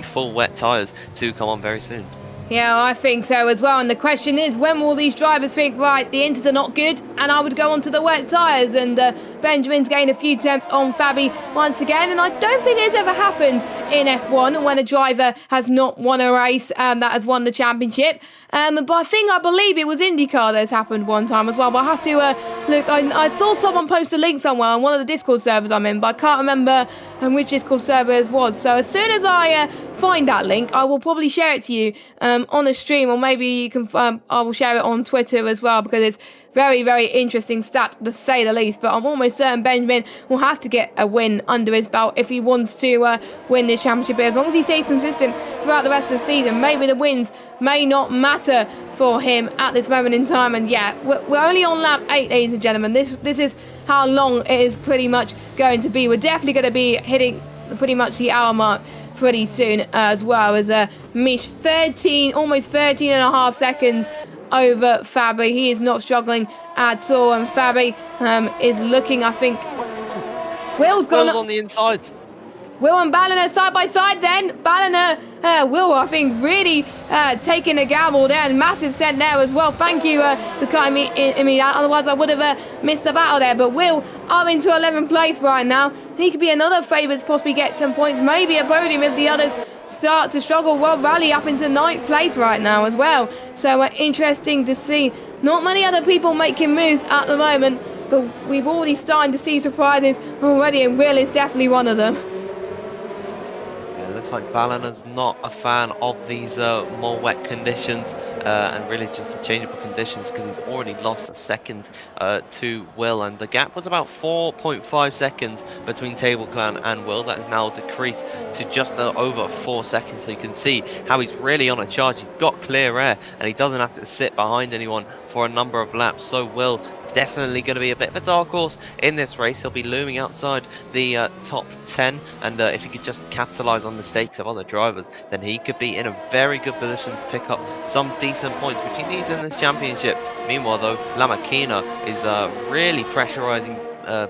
full wet tires to come on very soon. Yeah, I think so as well. And the question is, when will these drivers think, right, the inters are not good, and I would go onto the wet tyres? And Benjamin's gained a few attempts on Fabi once again. And I don't think it's ever happened in F1 when a driver has not won a race that has won the championship. But I believe it was IndyCar that's happened one time as well. But I have to look. I saw someone post a link somewhere on one of the Discord servers I'm in, but I can't remember which Discord server it was. So as soon as I find that link, I will probably share it to you on a stream, or maybe you can. I will share it on Twitter as well, because it's very interesting stat to say the least. But I'm almost certain Benjamin will have to get a win under his belt if he wants to win this championship. But as long as he stays consistent throughout the rest of the season, maybe the wins may not matter for him at this moment in time. And yeah, we're only on lap 8, ladies and gentlemen. This is how long it is pretty much going to be. We're definitely going to be hitting pretty much the hour mark pretty soon as well, as Mish almost 13 and a half seconds over Fabi. He is not struggling at all, and Fabi is looking, I think. Will's on the inside. Will and Balliner side by side then. Balliner, Will, I think, really taking a gamble there, and massive send there as well. Thank you for cutting me out, otherwise I would have missed the battle there. But Will up into 11th place right now. He could be another favourite to possibly get some points, maybe a podium if the others start to struggle. Rob Rally up into 9th place right now as well. So interesting to see. Not many other people making moves at the moment, but we've already started to see surprises already, and Will is definitely one of them. Looks like Balliner's not a fan of these more wet conditions and really just the changeable conditions, because he's already lost a second to Will, and the gap was about 4.5 seconds between Table Clan and Will. That is now decreased to just over 4 seconds, so you can see how he's really on a charge. He's got clear air and he doesn't have to sit behind anyone for a number of laps. So Will definitely going to be a bit of a dark horse in this race. He'll be looming outside the top 10, and if he could just capitalise on the mistakes of other drivers, then he could be in a very good position to pick up some decent points, which he needs in this championship. Meanwhile though, Lamakina is really pressurising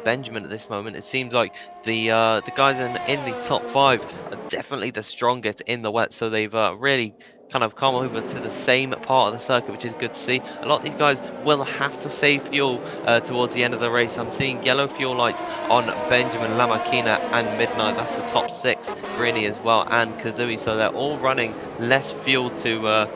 Benjamin at this moment. It seems like the guys in the top 5 are definitely the strongest in the wet, so they've really kind of come over to the same part of the circuit, which is good to see. A lot of these guys will have to save fuel towards the end of the race. I'm seeing yellow fuel lights on Benjamin, Lamakina and Midnight. That's the top 6, Greeny as well, and Kazooie, so they're all running less fuel to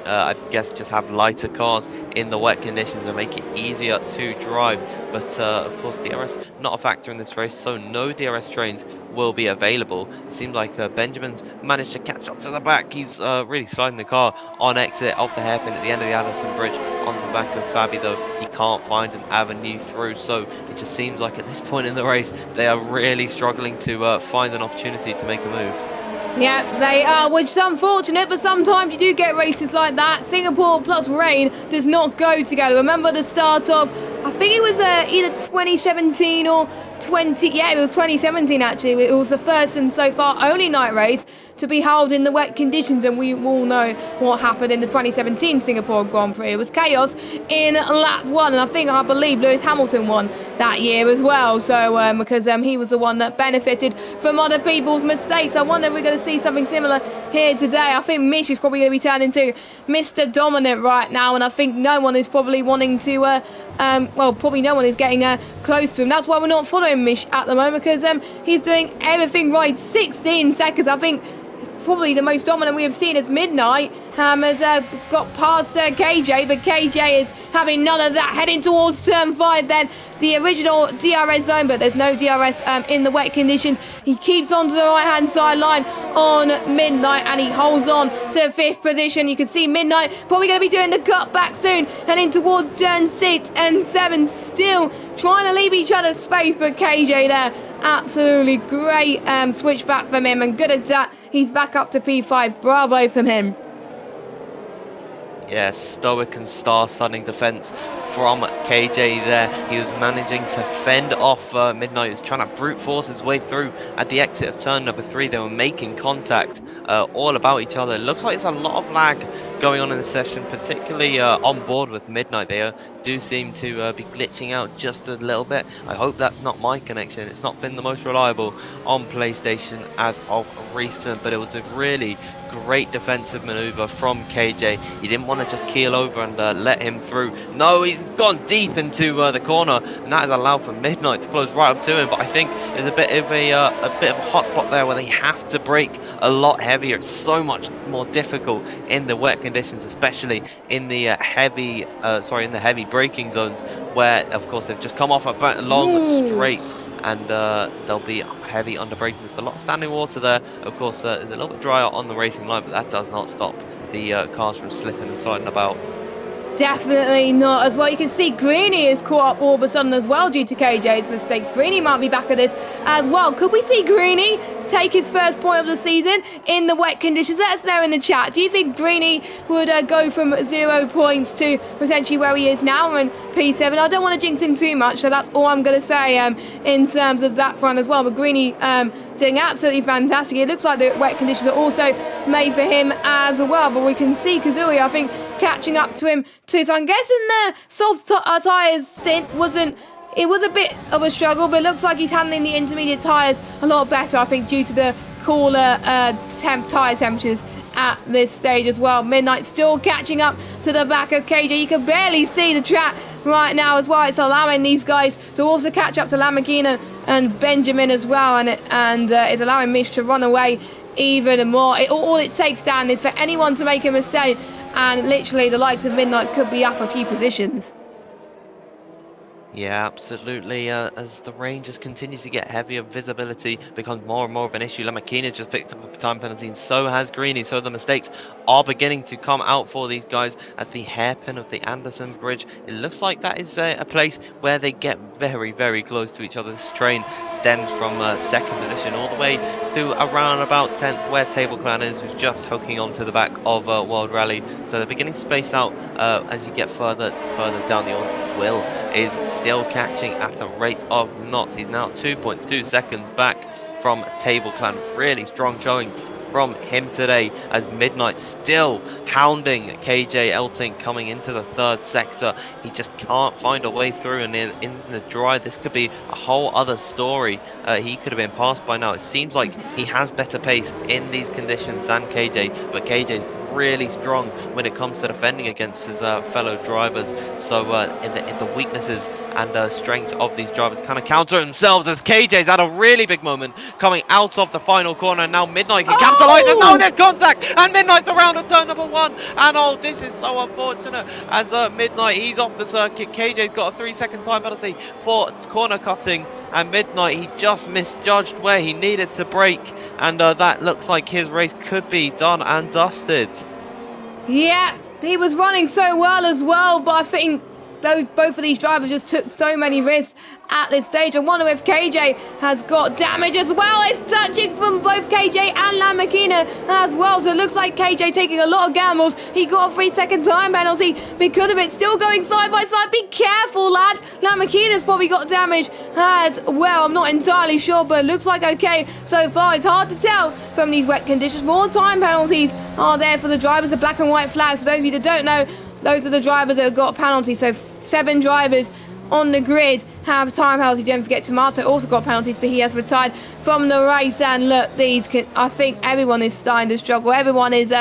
I guess just have lighter cars in the wet conditions and make it easier to drive. But of course DRS not a factor in this race, so no DRS trains will be available. It seems like Benjamin's managed to catch up to the back. He's really sliding the car on exit of the hairpin at the end of the Addison Bridge onto the back of Fabi, though he can't find an avenue through. So it just seems like at this point in the race they are really struggling to find an opportunity to make a move. Yeah, they are, which is unfortunate, but sometimes you do get races like that. Singapore plus rain does not go together. Remember the start of, I think it was either 2017 or it was 2017 actually. It was the first and so far only night race to be held in the wet conditions, and we all know what happened in the 2017 Singapore Grand Prix. It was chaos in lap 1, and I believe Lewis Hamilton won that year as well, so because he was the one that benefited from other people's mistakes. I wonder if we're going to see something similar here today. I think Mish is probably going to be turning into Mr. Dominant right now, and I think no one is probably wanting to well, probably no one is getting close to him. That's why we're not following Mish at the moment, because he's doing everything right. 16 seconds, I think. Probably the most dominant we have seen is Midnight. Has got past KJ, but KJ is having none of that. Heading towards turn 5 then. The original DRS zone, but there's no DRS in the wet conditions. He keeps on to the right-hand side line on Midnight, and he holds on to 5th position. You can see Midnight probably going to be doing the cut back soon, heading towards turn 6 and 7. Still trying to leave each other space, but KJ there, absolutely great switch back from him, and good at that. He's back up to P5. Bravo from him. Yeah, stoic and star-studding defense from KJ there. He was managing to fend off Midnight. He was trying to brute force his way through at the exit of turn number 3. They were making contact all about each other. It looks like there's a lot of lag going on in the session, particularly on board with Midnight. They do seem to be glitching out just a little bit. I hope that's not my connection. It's not been the most reliable on PlayStation as of recent, but it was a really great defensive maneuver from KJ. He didn't want to just keel over and let him through. No, he's gone deep into the corner, and that has allowed for Midnight to close right up to him. But I think there's a bit of a hot spot there where they have to brake a lot heavier. It's so much more difficult in the wet conditions, especially in the heavy braking zones, where of course they've just come off a long straight. And they'll be heavy under braking. There's a lot of standing water there. Of course, there's a little bit drier on the racing line, but that does not stop the cars from slipping and sliding about. Definitely not. As well, you can see Greeny is caught up all of a sudden as well due to KJ's mistakes. Greeny might be back at this as well. Could we see Greeny take his first point of the season in the wet conditions? Let us know in the chat. Do you think Greeny would go from 0 points to potentially where he is now in P7? I don't want to jinx him too much, so that's all I'm going to say in terms of that front as well. But Greeny doing absolutely fantastic. It looks like the wet conditions are also made for him as well. But we can see Kazooie, I think, catching up to him too. So I'm guessing the soft tyres stint was a bit of a struggle, but it looks like he's handling the intermediate tyres a lot better, I think, due to the cooler tyre temperatures at this stage as well. Midnight still catching up to the back of KJ. You can barely see the track right now as well. It's allowing these guys to also catch up to Lamborghini and Benjamin as well, and it's allowing Mish to run away even more. All it takes, Dan, is for anyone to make a mistake, and literally the likes of Midnight could be up a few positions. Yeah, absolutely. As the rain just continues to get heavier, visibility becomes more and more of an issue. Lamborghini has just picked up a time penalty, and so has Greeny. So the mistakes are beginning to come out for these guys at the hairpin of the Anderson Bridge. It looks like that is a place where they get very, very close to each other. This train stems from second position all the way to around about 10th, where Table Clan is, who's just hooking onto the back of World Rally. So they're beginning to space out as you get further down the order. Will is still catching at a rate of knots. He's now 2.2 seconds back from Table Clan. Really strong showing from him today, as Midnight still hounding KJ Elting coming into the third sector. He just can't find a way through, and in the dry this could be a whole other story. He could have been passed by now. It seems like he has better pace in these conditions than KJ, but KJ's really strong when it comes to defending against his fellow drivers. So in the weaknesses and strengths of these drivers kind of counter themselves, as KJ's had a really big moment coming out of the final corner. Now Midnight can capitalise, and now there's contact, and Midnight around on turn number 1, and this is so unfortunate, as Midnight, he's off the circuit. KJ's got a 3-second time penalty for corner cutting, and Midnight, he just misjudged where he needed to brake, and that looks like his race could be done and dusted. Yeah, he was running so well as well, but I think both of these drivers just took so many risks at this stage. I wonder if KJ has got damage as well. It's touching from both KJ and Lamborghini as well. So it looks like KJ taking a lot of gambles. He got a 3-second time penalty because of it. Still going side by side. Be careful, lads. Lamborghini's probably got damage as well. I'm not entirely sure, but it looks like okay so far. It's hard to tell from these wet conditions. More time penalties are there for the drivers. The black and white flags, for those of you that don't know, those are the drivers that have got penalties. So 7 drivers on the grid have time penalties. Don't forget Tomato also got penalties, but he has retired from the race. And look, I think everyone is starting to struggle. Everyone is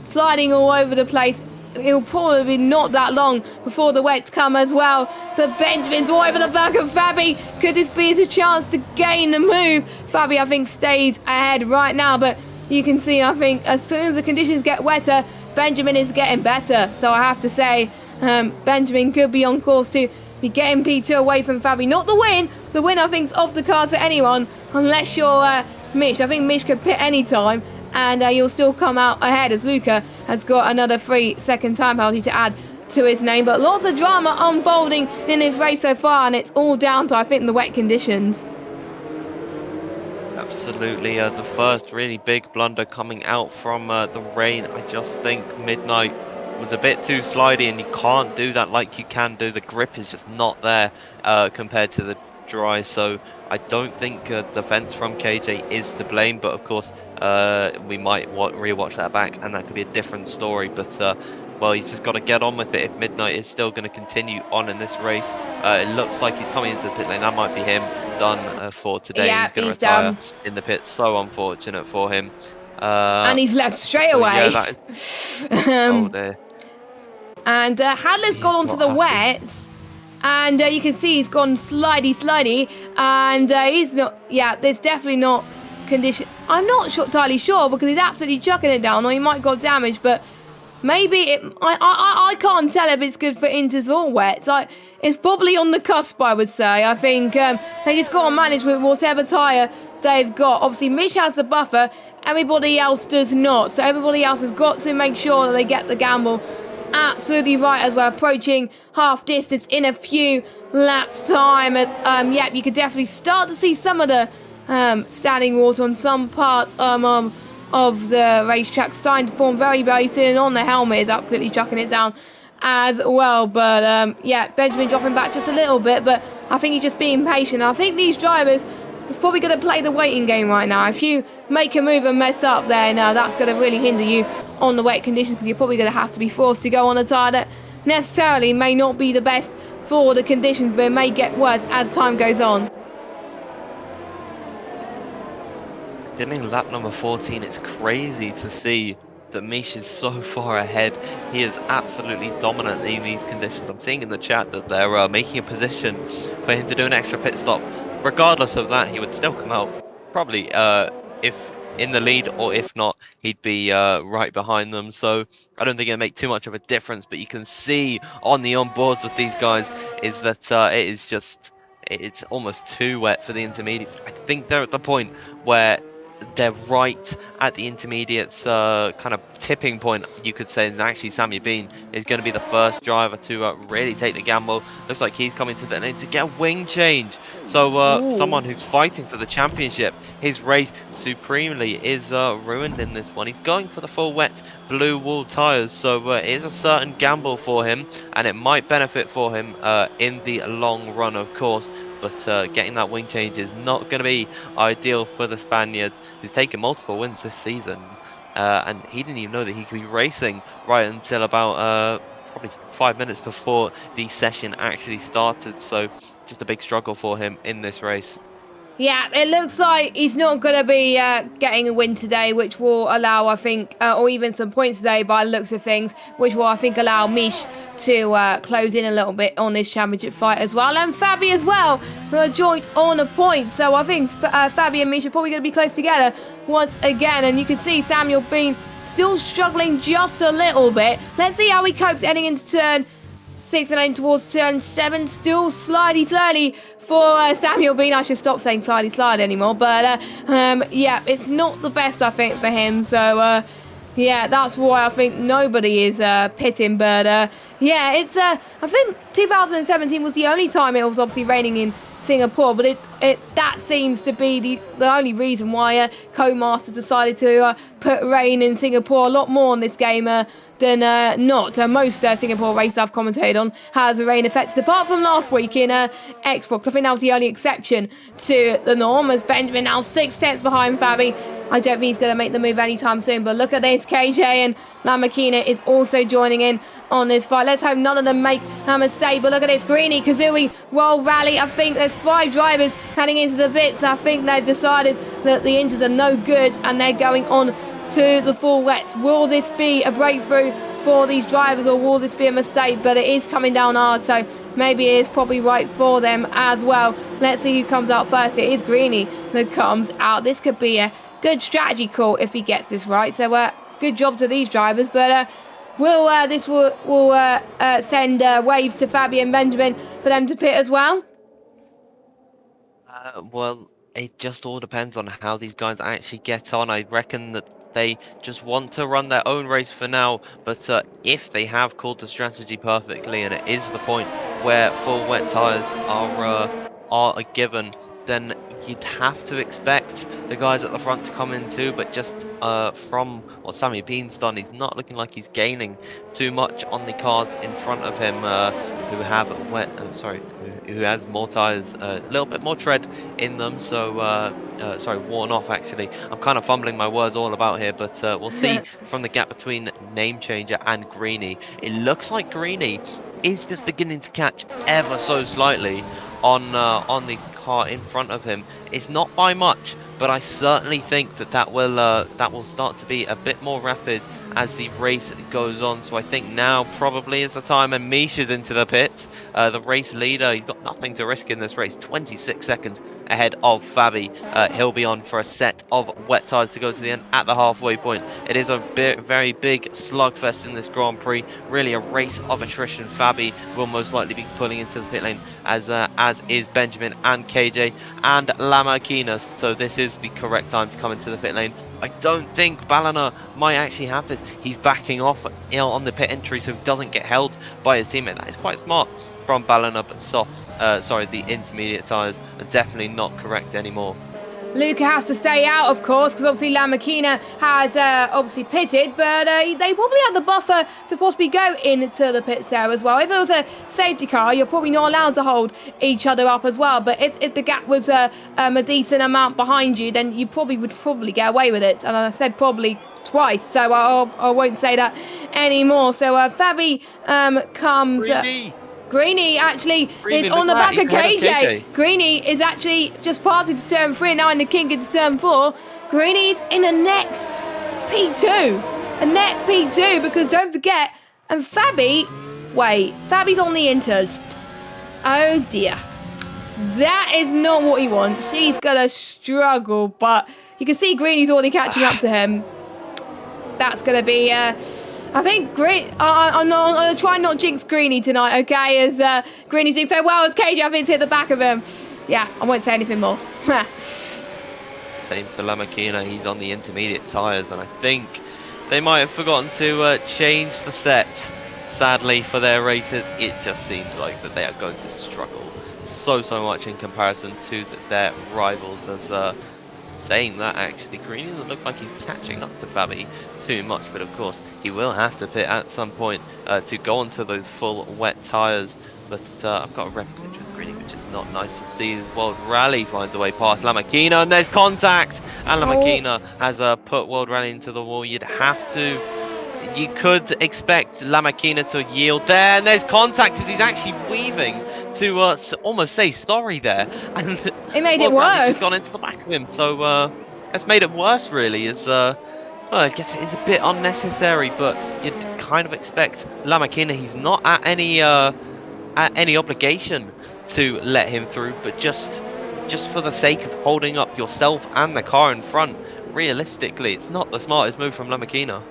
sliding all over the place. it'll probably be not that long before the wets come as well. But Benjamin's all over the back of Fabi. Could this be his chance to gain the move? Fabi, I think, stays ahead right now, but you can see, I think, as soon as the conditions get wetter, Benjamin is getting better. So I have to say, Benjamin could be on course to be getting P2 away from Fabi. Not the win. The win, I think, is off the cards for anyone, unless you're Mish. I think Mish could pit any time, and you'll still come out ahead, as Luca has got another 3-second time penalty to add to his name. But lots of drama unfolding in this race so far, and it's all down to, I think, the wet conditions. Absolutely, the first really big blunder coming out from the rain. I just think Midnight was a bit too slidey, and you can't do that like you can do. The grip is just not there compared to the dry, so I don't think defense from KJ is to blame, but of course we might rewatch that back and that could be a different story. But well, he's just got to get on with it if Midnight is still going to continue on in this race. It looks like he's coming into the pit lane. That might be him done for today. Yeah, he's going to retire in the pit. So unfortunate for him. And he's left straight away. Yeah, that is... oh dear. And Hadler's gone onto the wets, and you can see he's gone slidey, and he's not. Yeah, there's definitely not condition. I'm not entirely sure because he's absolutely chucking it down, or he might got damaged, but maybe it. I can't tell if it's good for inters or wets. It's probably on the cusp, I would say. I think they just got to manage with whatever tyre they've got. Obviously, Mish has the buffer. Everybody else does not. So everybody else has got to make sure that they get the gamble absolutely right as we're approaching half distance in a few laps time. As you could definitely start to see some of the standing water on some parts of the racetrack starting to form very, very soon, and on the helmet is absolutely chucking it down as well. But Benjamin dropping back just a little bit, but I think he's just being patient. I think these drivers is probably going to play the waiting game right now. If you make a move and mess up, then that's going to really hinder you on the wet conditions, because you're probably going to have to be forced to go on a tyre that necessarily may not be the best for the conditions, but it may get worse as time goes on. Getting lap number 14, it's crazy to see that Mish is so far ahead. He is absolutely dominant in these conditions. I'm seeing in the chat that they're making a position for him to do an extra pit stop. Regardless of that, he would still come out probably if in the lead, or if not, he'd be right behind them. So I don't think it'll make too much of a difference, but you can see on the onboards with these guys is that it's almost too wet for the intermediates. I think they're at the point where they're right at the intermediates kind of tipping point, you could say, and actually Sammy Bean is going to be the first driver to really take the gamble. Looks like he's coming to the lane to get a wing change. So someone who's fighting for the championship, his race supremely is ruined in this one. He's going for the full wet blue wool tyres, so it is a certain gamble for him, and it might benefit for him in the long run, of course. But getting that wing change is not going to be ideal for the Spaniard, who's taken multiple wins this season. And he didn't even know that he could be racing right until about probably 5 minutes before the session actually started. So just a big struggle for him in this race. Yeah, it looks like he's not going to be getting a win today, which will allow, I think, or even some points today by the looks of things, which will, I think, allow Mish to close in a little bit on this championship fight as well. And Fabi as well, who are joint on a point. So I think Fabi and Mish are probably going to be close together once again. And you can see Samuel Bean still struggling just a little bit. Let's see how he copes heading into turn 6 and heading towards turn 7. Still slidey for Samuel Bean. I should stop saying slidey anymore. But it's not the best, I think, for him. So that's why I think nobody is pitting. But it's I think 2017 was the only time it was obviously raining in Singapore, but that seems to be the only reason why Co-Master decided to put rain in Singapore a lot more on this game than not. Most Singapore races I've commentated on has rain effects, apart from last week in Xbox. I think that was the only exception to the norm, as Benjamin now 6/10 behind Fabi. I don't think he's going to make the move anytime soon, but look at this. KJ and Lamakina is also joining in on this fight. Let's hope none of them make a mistake, but look at this. Greeny, Kazooie, Roll Rally. I think there's 5 drivers heading into the pits. I think they've decided that the inters are no good and they're going on to the full wets. Will this be a breakthrough for these drivers, or will this be a mistake? But it is coming down hard, so maybe it is probably right for them as well. Let's see who comes out first. It is Greeny that comes out. This could be a good strategy call if he gets this right. So good job to these drivers, but this will send waves to Fabi and Benjamin for them to pit as well? Well, it just all depends on how these guys actually get on. I reckon that they just want to run their own race for now, but if they have called the strategy perfectly and it is the point where full wet tyres are a given, then you'd have to expect the guys at the front to come in too. But just from what Sammy Bean's done, he's not looking like he's gaining too much on the cars in front of him who have who has more tyres, a little bit more tread in them. So worn off actually. I'm kind of fumbling my words all about here, but we'll see from the gap between Name Changer and Greeny. It looks like Greeny is just beginning to catch ever so slightly on the car in front of him. It's not by much, but I certainly think that will start to be a bit more rapid as the race goes on. So I think now probably is the time, and Mish is into the pit, the race leader. He's got nothing to risk in this race, 26 seconds ahead of Fabi. He'll be on for a set of wet tyres to go to the end at the halfway point. It is a very big slugfest in this Grand Prix, really a race of attrition. Fabi will most likely be pulling into the pit lane, as is Benjamin and KJ and Lamakina. So this is the correct time to come into the pit lane. I don't think Ballina might actually have this. He's backing off on the pit entry so he doesn't get held by his teammate. That is quite smart from Ballina, but the intermediate tyres are definitely not correct anymore. Luca has to stay out, of course, because obviously Lamakina has obviously pitted, but they probably had the buffer to possibly go into the pits there as well. If it was a safety car, you're probably not allowed to hold each other up as well. But if the gap was a decent amount behind you, then you would get away with it. And I said probably twice, so I won't say that anymore. So Fabi comes... Greeny actually is on the back of KJ. Greeny is actually just passing to turn 3, now in the kink into turn 4. Greeny's in a net P2. A net P2, because don't forget, and Fabi's on the inters. Oh dear. That is not what he wants. She's gonna struggle, but you can see Greeny's already catching up to him. That's gonna be... I think I'm going to try not jinx Greeny tonight, okay? As Greeny's doing so well as KJ, I think's hit the back of him. Yeah, I won't say anything more. Same for Lamakina, he's on the intermediate tyres, and I think they might have forgotten to change the set. Sadly for their races, it just seems like that they are going to struggle so much in comparison to their rivals. As saying that, actually, Greeny doesn't look like he's catching up to Fabi too much, but of course he will have to pit at some point to go onto those full wet tyres. But I've got a rev glitch with Greeny, which is not nice to see. World Rally finds a way past Lamakina, and there's contact, and Lamakina has put World Rally into the wall. You could expect Lamakina to yield there, and there's contact as he's actually weaving to almost say sorry there, and it made it worse. Just gone into the back of him, so it's made it worse really. As I guess it's a bit unnecessary, but you'd kind of expect Lamakina. He's not at any obligation to let him through, but just for the sake of holding up yourself and the car in front, realistically, it's not the smartest move from Lamakina.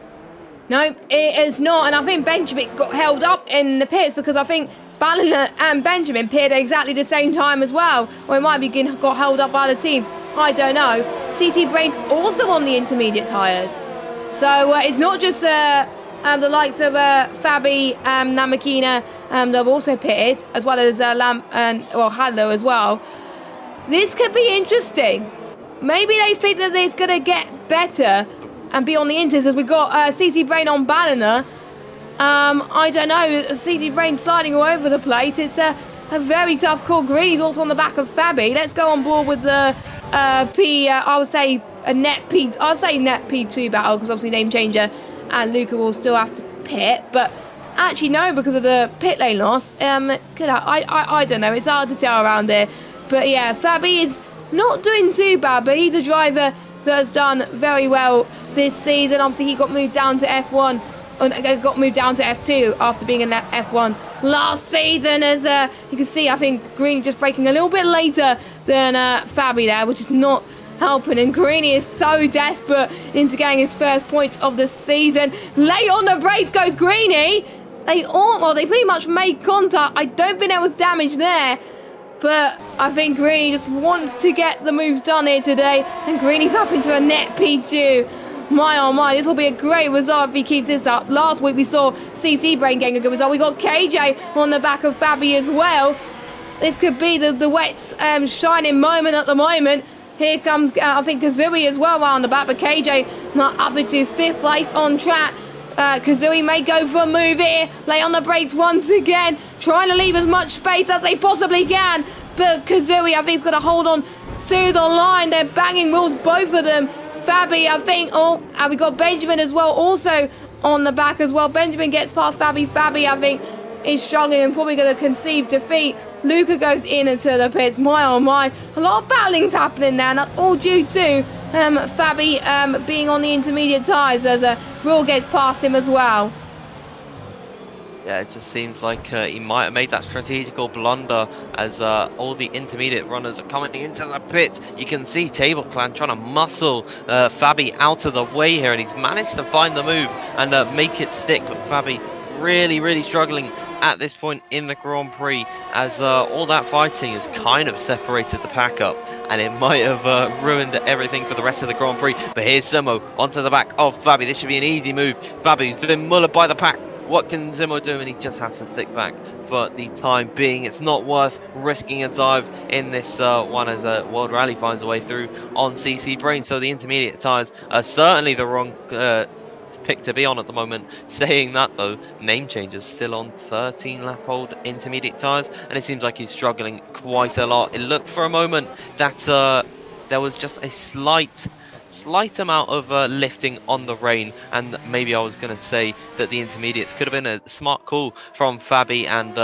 No, it is not, and I think Benjamin got held up in the pits because I think Ballina and Benjamin pitted at exactly the same time as well, or it might be got held up by the teams. I don't know. CC Brain's also on the intermediate tyres. So it's not just the likes of Fabi and Lamakina they've also pitted, as well as Hadlow as well. This could be interesting. Maybe they think that it's going to get better and be on the inters, as we've got CC Brain on Ballina. I don't know, CC Brain sliding all over the place. It's a very tough call. Greeny's also on the back of Fabi. Let's go on board with the I would say net P2 battle, because obviously Name Changer and Luca will still have to pit, but actually no, because of the pit lane loss. I don't know, it's hard to tell around here, but yeah, Fabi is not doing too bad, but he's a driver that's done very well this season. Obviously he got moved down to F1 got moved down to F2 after being in F1 last season. As you can see, I think Greeny just braking a little bit later than Fabi there, which is not helping. And Greeny is so desperate into getting his first points of the season. Late on the brakes goes Greeny. They pretty much made contact. I don't think there was damage there. But I think Greeny just wants to get the moves done here today. And Greeny's up into a net P2. My oh my, this will be a great result if he keeps this up. Last week we saw CC Brain getting a good result. We got KJ on the back of Fabi as well. This could be the wet's shining moment at the moment. Here comes, I think, Kazooie as well around the back. But KJ not up into 5th place on track. Kazooie may go for a move here. Lay on the brakes once again. Trying to leave as much space as they possibly can. But Kazooie, I think, is going to hold on to the line. They're banging wheels, both of them. Fabi, I think, and we got Benjamin as well, also on the back as well. Benjamin gets past Fabi. Fabi, I think, is struggling and probably going to concede defeat. Luca goes into the pits. My oh my, a lot of battling's happening there, and that's all due to Fabi being on the intermediate tyres as Will gets past him as well. Yeah, it just seems like he might have made that strategical blunder as all the intermediate runners are coming into the pit. You can see Table Clan trying to muscle Fabi out of the way here, and he's managed to find the move and make it stick. But Fabi really struggling at this point in the Grand Prix as all that fighting has kind of separated the pack up, and it might have ruined everything for the rest of the Grand Prix. But here's Zemo onto the back of Fabi. This should be an easy move. Fabi's been mullered by the pack. What can Zemo do? And he just has to stick back for the time being. It's not worth risking a dive in this one as World Rally finds a way through on CC Brain. So the intermediate tyres are certainly the wrong pick to be on at the moment. Saying that though, Name Changer's still on 13 lap old intermediate tyres, and it seems like he's struggling quite a lot. It looked for a moment that there was just a slight amount of lifting on the rein, and maybe I was going to say that the intermediates could have been a smart call from Fabi and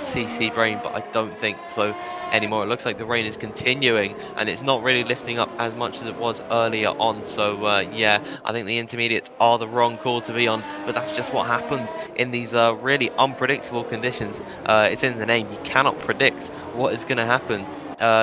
CC Brain, but I don't think so anymore. It looks like the rain is continuing and it's not really lifting up as much as it was earlier on. So yeah, I think the intermediates are the wrong call to be on, but that's just what happens in these really unpredictable conditions. It's in the name, you cannot predict what is going to happen.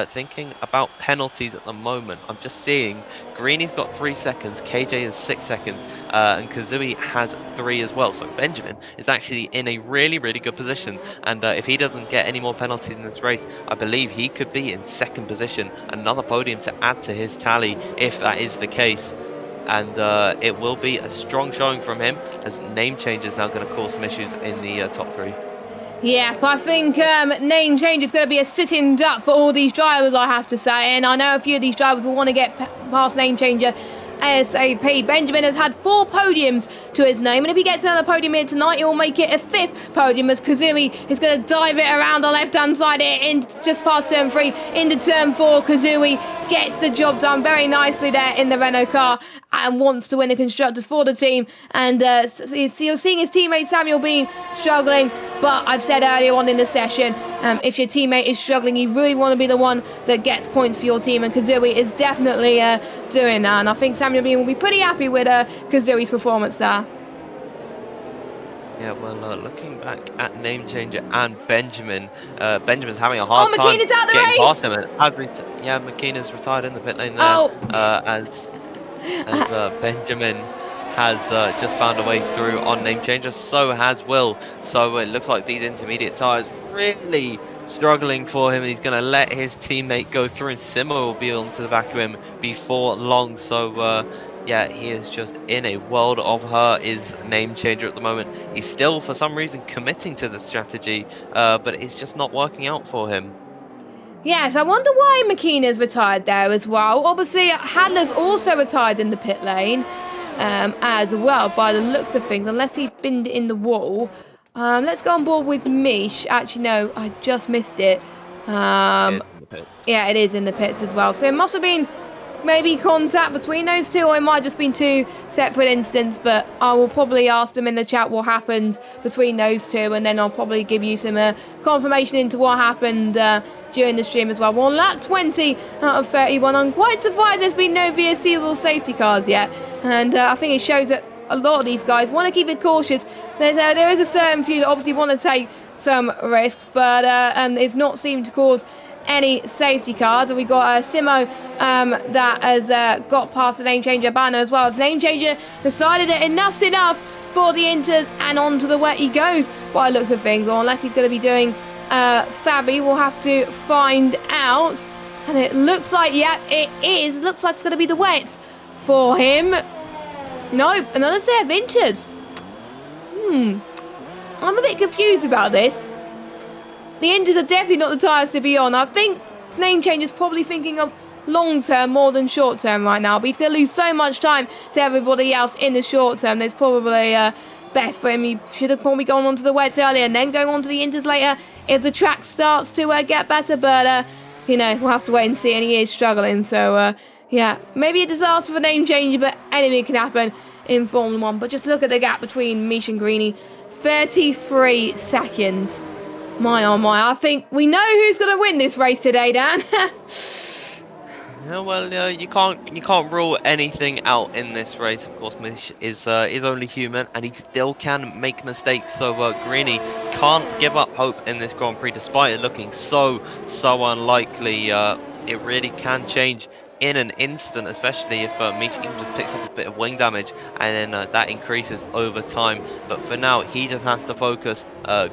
Thinking about penalties at the moment, I'm just seeing Greeny's got 3 seconds, KJ has 6 seconds, and Kazooie has 3 as well. So Benjamin is actually in a really good position, and if he doesn't get any more penalties in this race, I believe he could be in 2nd position, another podium to add to his tally if that is the case. And it will be a strong showing from him, as Name Change is now going to cause some issues in the top 3. Yeah, but I think Name Change is going to be a sitting duck for all these drivers, I have to say. And I know a few of these drivers will want to get past Name Changer ASAP. Benjamin has had 4 podiums to his name, and if he gets another podium here tonight, he'll make it a 5th podium, as Kazooie is going to dive it around the left-hand side here, in just past turn 3 into turn 4. Kazooie gets the job done very nicely there in the Renault car and wants to win the constructors for the team. And you're seeing his teammate Samuel Bean struggling. But I've said earlier on in the session, if your teammate is struggling, you really want to be the one that gets points for your team, and Kazooie is definitely doing that. And I think Samuel Bean will be pretty happy with Kazooie's performance there. Yeah, well, looking back at Name Changer and Benjamin, Benjamin's having a hard time McKeena's out the getting race! past him. Yeah, McKeena's retired in the pit lane there, as Benjamin has just found a way through on Name Changer. So has Will. So it looks like these intermediate tyres really struggling for him, and he's going to let his teammate go through, and Simo will be onto the back of him before long. So yeah, he is just in a world of hurt, is Name Changer at the moment. He's still, for some reason, committing to the strategy, but it's just not working out for him. Yes, I wonder why McKeena's retired there as well. Obviously, Hadler's also retired in the pit lane as well, by the looks of things, unless he's binned in the wall. Let's go on board with Mish. Actually, no, I just missed it. Yeah, it is in the pits as well. So it must have been maybe contact between those two, or it might have just been 2 separate incidents, but I will probably ask them in the chat what happened between those 2, and then I'll probably give you some confirmation into what happened during the stream as well. We're on lap 20 out of 31. I'm quite surprised there's been no VSCs or safety cars yet, and I think it shows that a lot of these guys want to keep it cautious. There is a certain few that obviously want to take some risks, but and it's not seemed to cause any safety cars. And we got Simo that has got past the name changer banner as well. As name changer decided that enough's enough for the Inters, and onto the wet he goes by the looks of things, or unless he's going to be doing Fabi, we'll have to find out. And it looks like, yeah, it is. Looks like it's going to be the wets for him. Nope, another set of Inters. I'm a bit confused about this. The Inters are definitely not the tyres to be on. I think name changer's probably thinking of long term more than short term right now, but he's going to lose so much time to everybody else in the short term. There's probably best for him. He should have probably gone on to the wets earlier and then going on to the Inters later if the track starts to get better, but you know, we'll have to wait and see, and he is struggling, so yeah, maybe a disaster for name changer, but anything can happen in Formula 1. But just look at the gap between Mish and Greeny, 33 seconds. My oh my, I think we know who's going to win this race today, Dan. Yeah, well, you can't rule anything out in this race. Of course, Mish is only human, and he still can make mistakes. So Greeny can't give up hope in this Grand Prix, despite it looking so unlikely. It really can change in an instant, especially if Mish even just picks up a bit of wing damage, and then that increases over time. But for now, he just has to focus.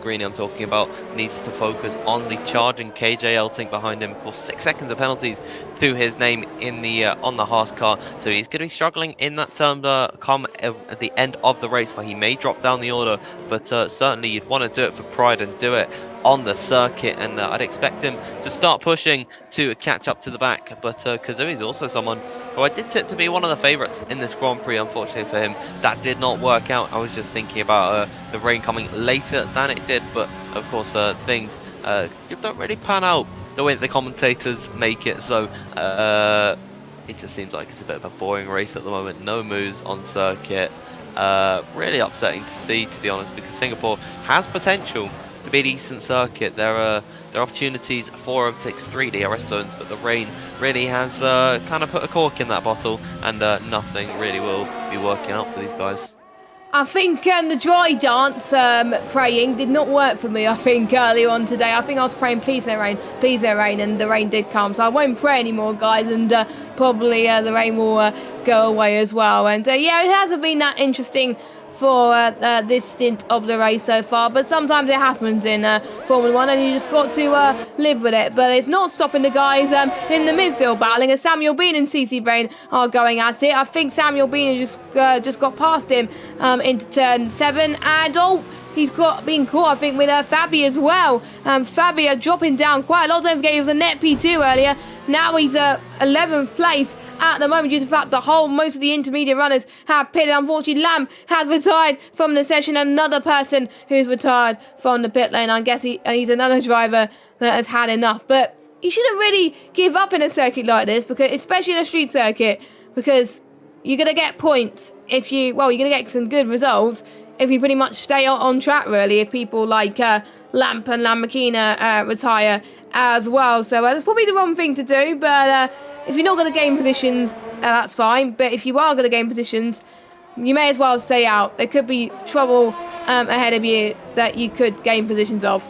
Greeny, I'm talking about, needs to focus on the charging KJL tank behind him. Of course, 6 seconds of penalties to his name in the on the Haas car, so he's going to be struggling in that term come at the end of the race, where he may drop down the order. But certainly, you'd want to do it for pride and do it on the circuit, and I'd expect him to start pushing to catch up to the back. But Kazoo is also someone who I did tip to be one of the favourites in this Grand Prix. Unfortunately for him, that did not work out. I was just thinking about the rain coming later than it did, but of course things don't really pan out the way that the commentators make it, so it just seems like it's a bit of a boring race at the moment. No moves on circuit. Really upsetting to see, to be honest, because Singapore has potential to be a decent circuit. There are opportunities for overtakes, 3 DRS zones, but the rain really has kind of put a cork in that bottle, and nothing really will be working out for these guys. I think the dry dance praying did not work for me, I think, earlier on today. I think I was praying, please no rain, and the rain did come. So I won't pray anymore, guys, and probably the rain will go away as well. And yeah, it hasn't been that interesting for this stint of the race so far, but sometimes it happens in Formula 1, and you just got to live with it. But it's not stopping the guys in the midfield battling, as Samuel Bean and CC Brain are going at it. I think Samuel Bean has just got past him into turn 7, and he's been caught, I think, with Fabi as well. Fabi dropping down quite a lot. Don't forget he was a net P2 earlier. Now he's 11th place at the moment, due to the fact most of the intermediate runners have pitted. Unfortunately, Lamb has retired from the session. Another person who's retired from the pit lane. I guess he's another driver that has had enough. But you shouldn't really give up in a circuit like this, because especially in a street circuit, because you're going to get points if you're going to get some good results if you pretty much stay on track, really, if people like Lamp and Lamborghini retire as well. So that's probably the wrong thing to do, but if you're not going to gain positions, that's fine. But if you are going to gain positions, you may as well stay out. There could be trouble ahead of you that you could gain positions of.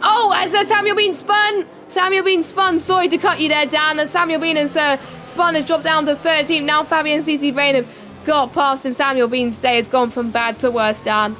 Oh, as Samuel Bean spun! Samuel Bean spun. Sorry to cut you there, Dan. As Samuel Bean has spun, has dropped down to 13th. Now Fabi and CC Brain have got past him. Samuel Bean's day has gone from bad to worse, Dan.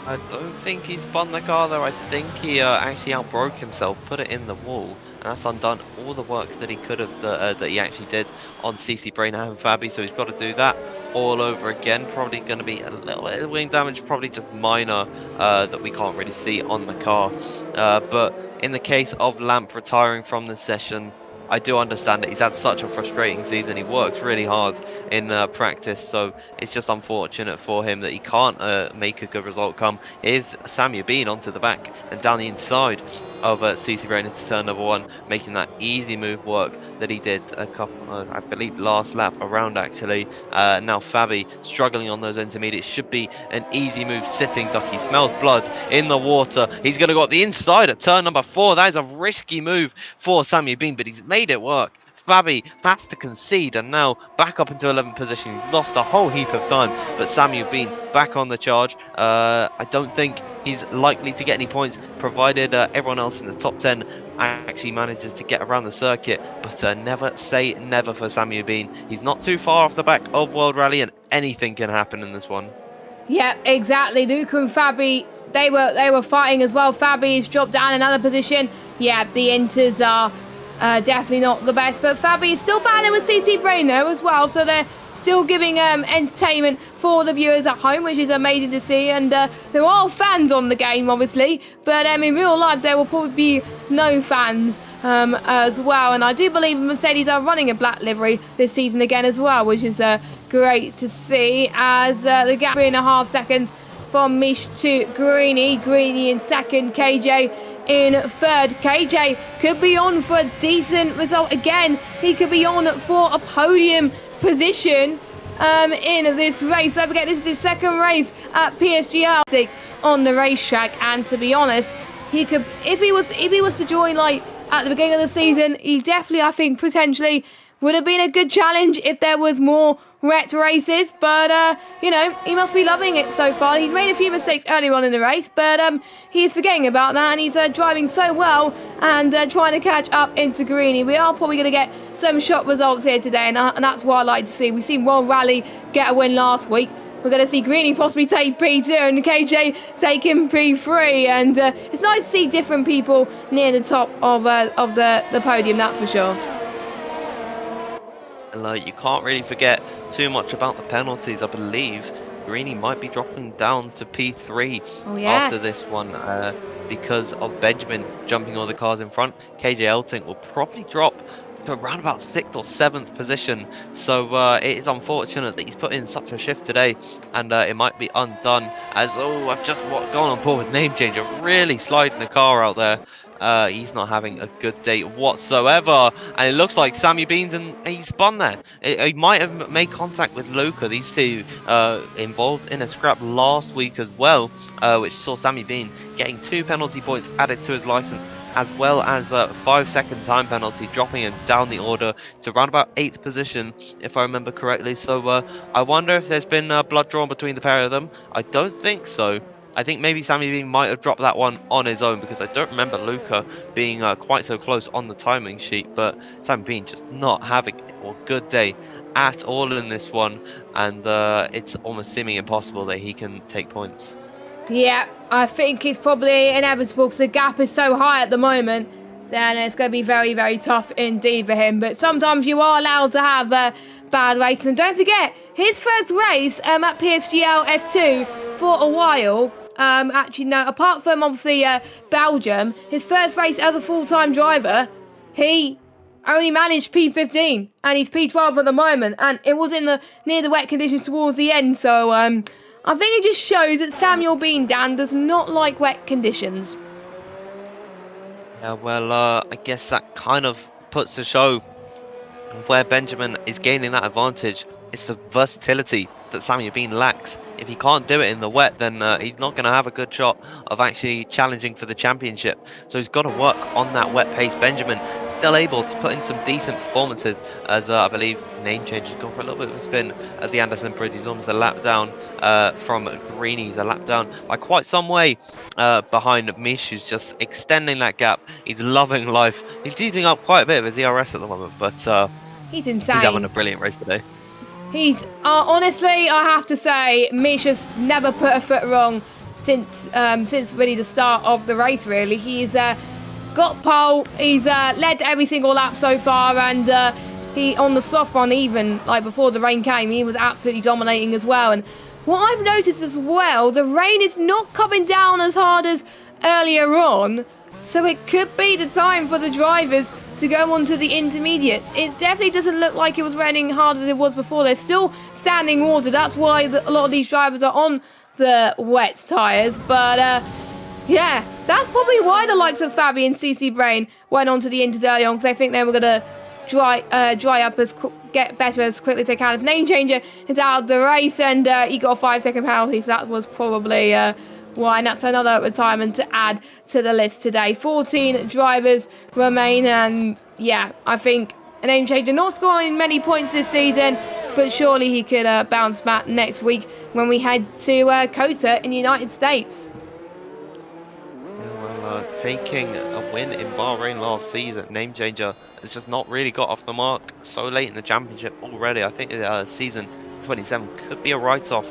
I don't think he spun the car though. I think he actually outbroke himself, put it in the wall. That's undone all the work that he could have that he actually did on CC Brain and Fabi, so he's got to do that all over again. Probably going to be a little bit of wing damage, probably just minor, that we can't really see on the car. But in the case of Lamp retiring from the session, I do understand that he's had such a frustrating season. He works really hard in practice, so it's just unfortunate for him that he can't make a good result come. Here's Samuel Bean onto the back and down the inside of CC Brain into turn number 1, making that easy move work that he did a couple, I believe, last lap around actually. Now Fabi struggling on those intermediates. Should be an easy move. Sitting ducky, smells blood in the water. He's going to go up the inside at turn number 4. That is a risky move for Samuel Bean, but he's made it work. Fabi has to concede and now back up into 11th position. He's lost a whole heap of time, but Samuel Bean back on the charge. I don't think he's likely to get any points, provided everyone else in the top 10 actually manages to get around the circuit. But never say never for Samuel Bean. He's not too far off the back of World Rally, and anything can happen in this one. Yeah, exactly. Luca and Fabi, they were fighting as well. Fabi's dropped down another position. Yeah, the Inters are definitely not the best, but Fabi is still battling with CC Brain though as well, so they're still giving entertainment for the viewers at home, which is amazing to see. And there are fans on the game, obviously, but in real life there will probably be no fans as well. And I do believe Mercedes are running a black livery this season again as well, which is great to see, as the gap 3.5 seconds from Mish to Greeny. Greeny in second, KJ in third. KJ could be on for a decent result again. He could be on for a podium position in this race. Don't forget, this is his second race at PSGL on the racetrack, and to be honest, he could, if he was to join like at the beginning of the season, he definitely, I think, potentially would have been a good challenge if there was more wet races. But you know, he must be loving it so far. He's made a few mistakes earlier on in the race, but he's forgetting about that, and he's driving so well and trying to catch up into Greeny. We are probably going to get some shot results here today, and that's what I like to see. We've seen World Rally get a win last week. We're going to see Greeny possibly take P2 and KJ taking P3, and it's nice to see different people near the top of the podium, that's for sure. You can't really forget too much about the penalties. I believe Greeny might be dropping down to P3 after this one because of Benjamin jumping all the cars in front. KJ Elting will probably drop to around about 6th or 7th position. So it is unfortunate that he's put in such a shift today, and it might be undone as, I've just gone on board with Name Changer, really sliding the car out there. He's not having a good day whatsoever, and it looks like Sammy Beans, and he spun there. He might have made contact with Luca. These two involved in a scrap last week as well, which saw Sammy Bean getting 2 penalty points added to his license, as well as a 5-second time penalty, dropping him down the order to around about 8th position, if I remember correctly. So I wonder if there's been blood drawn between the pair of them. I don't think so. I think maybe Sammy Bean might have dropped that one on his own, because I don't remember Luca being quite so close on the timing sheet. But Sammy Bean just not having a good day at all in this one, and it's almost seeming impossible that he can take points. Yeah, I think it's probably inevitable because the gap is so high at the moment. Then it's going to be very, very tough indeed for him. But sometimes you are allowed to have bad races. And don't forget, his first race at PSGL F2 for a while. Actually, no, apart from obviously Belgium, his first race as a full-time driver, he only managed P15, and he's P12 at the moment. And it was near the wet conditions towards the end. So I think it just shows that Samuel Bean, Dan, does not like wet conditions. Yeah, well, I guess that kind of puts to show where Benjamin is gaining that advantage. It's the versatility that Samuel Bean lacks. If he can't do it in the wet, then he's not going to have a good shot of actually challenging for the championship. So he's got to work on that wet pace. Benjamin still able to put in some decent performances, as I believe Name Change has gone for a little bit of a spin at the Anderson Bridge. He's almost a lap down from Greeny. He's a lap down by quite some way behind Mish, who's just extending that gap. He's loving life. He's using up quite a bit of his ERS at the moment, but he's insane. He's having a brilliant race today. He's honestly, I have to say, Mish has never put a foot wrong since really the start of the race. Really, he's got pole. He's led every single lap so far, and he on the soft run, even like before the rain came, he was absolutely dominating as well. And what I've noticed as well, the rain is not coming down as hard as earlier on, so it could be the time for the drivers to go on to the intermediates. It definitely doesn't look like it was raining hard as it was before. There's still standing water. That's why a lot of these drivers are on the wet tyres. But yeah, that's probably why the likes of Fabi and CC Brain went on to the inters early on, because I think they were going to dry up get better as quickly as they can. His Name Changer is out of the race, and he got a 5-second penalty, so that was probably why, and that's another retirement to add to the list today. 14 drivers remain, and yeah, I think a name changer. Not scoring many points this season, but surely he could bounce back next week when we head to COTA in the United States. Taking a win in Bahrain last season, name changer has just not really got off the mark so late in the championship already. I think season 27 could be a write-off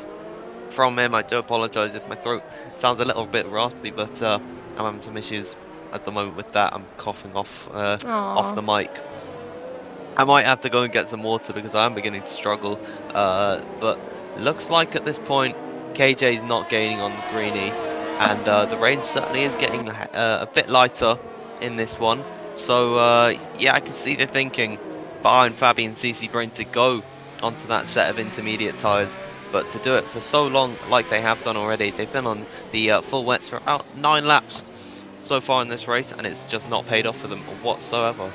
from him. I do apologise if my throat sounds a little bit raspy, but I'm having some issues at the moment with that. I'm coughing off the mic. I might have to go and get some water because I am beginning to struggle. But looks like at this point, KJ's not gaining on the greenie. And the rain certainly is getting a bit lighter in this one. So, yeah, I can see the thinking behind Fabi and CC Brain to go onto that set of intermediate tyres. But to do it for so long, like they have done already, they've been on the full wets for about 9 laps so far in this race, and it's just not paid off for them whatsoever.